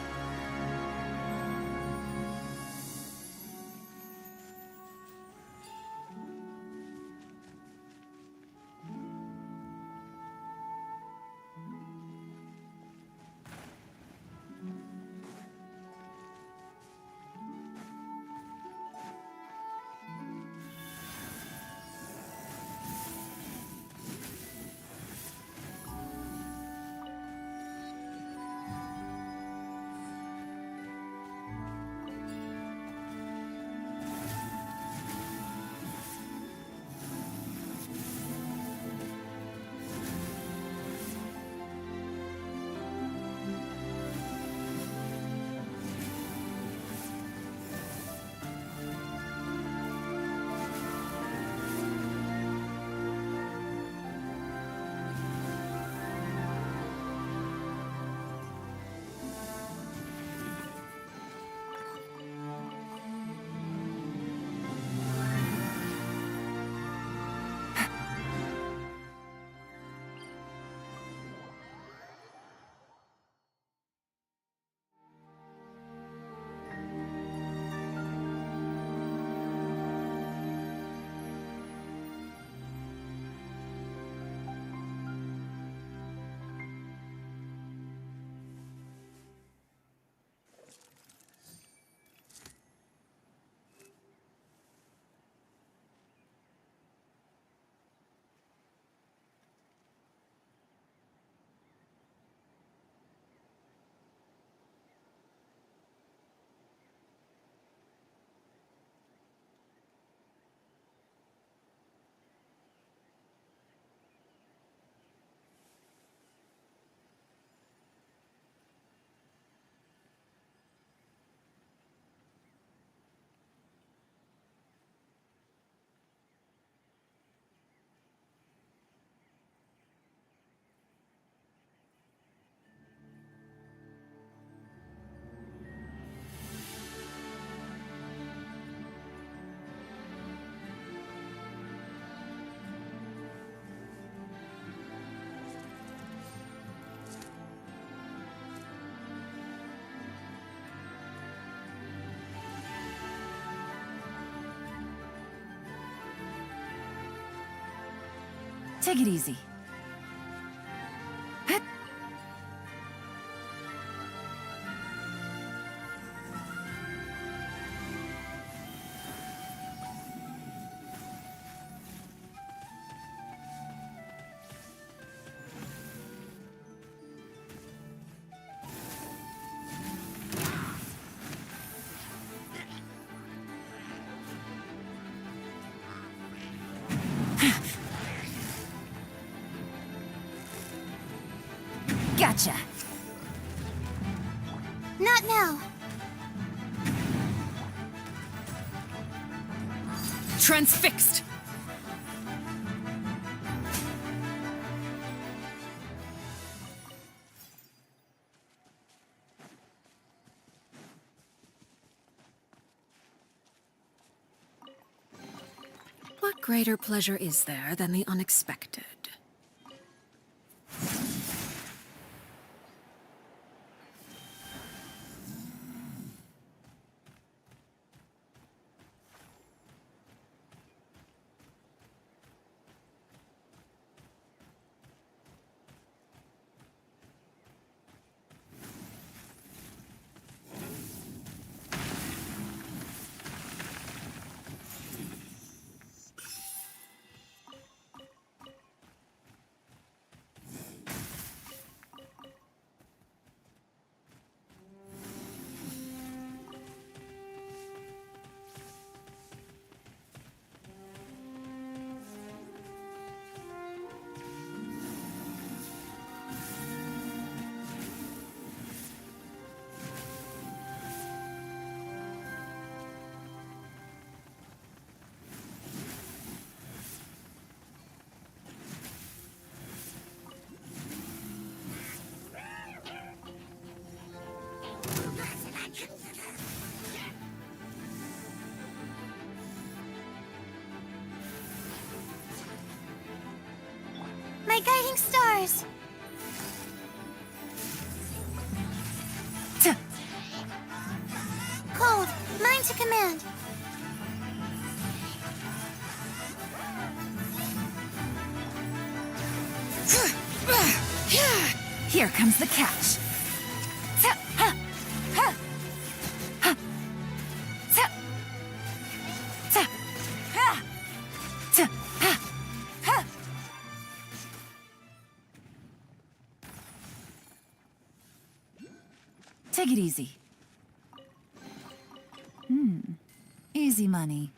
S14: Take it easy. Gotcha.
S3: Not now.
S7: Transfixed!
S13: What greater pleasure is there than the unexpected?
S3: My guiding stars. Cold, mine to command.
S14: Here comes the catch. Take it easy. Easy money.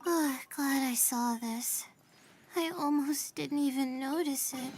S1: Oh, glad I saw this. I almost didn't even notice it.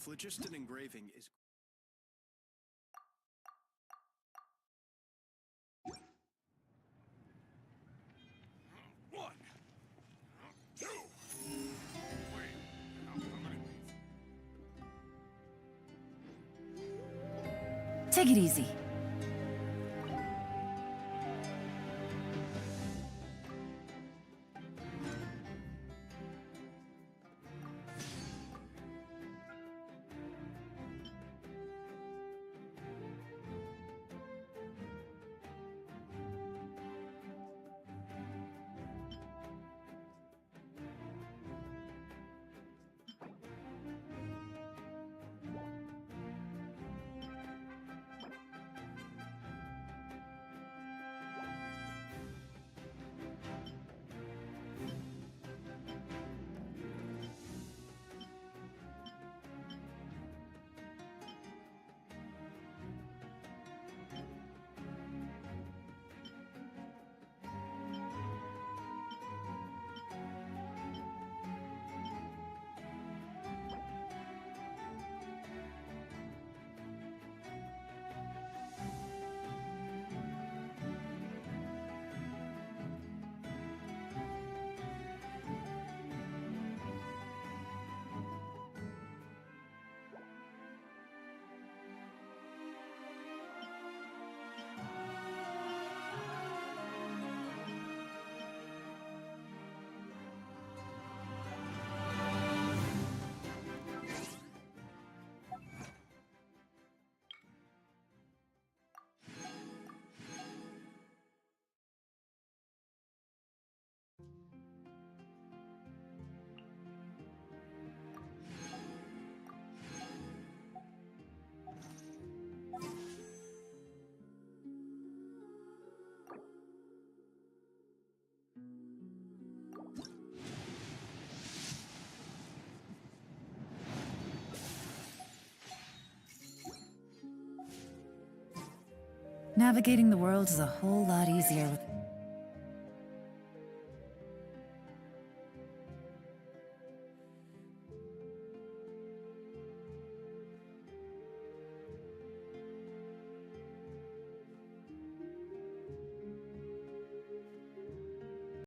S9: Phlogiston engraving is...
S14: Take it easy. Navigating the world is a whole lot easier with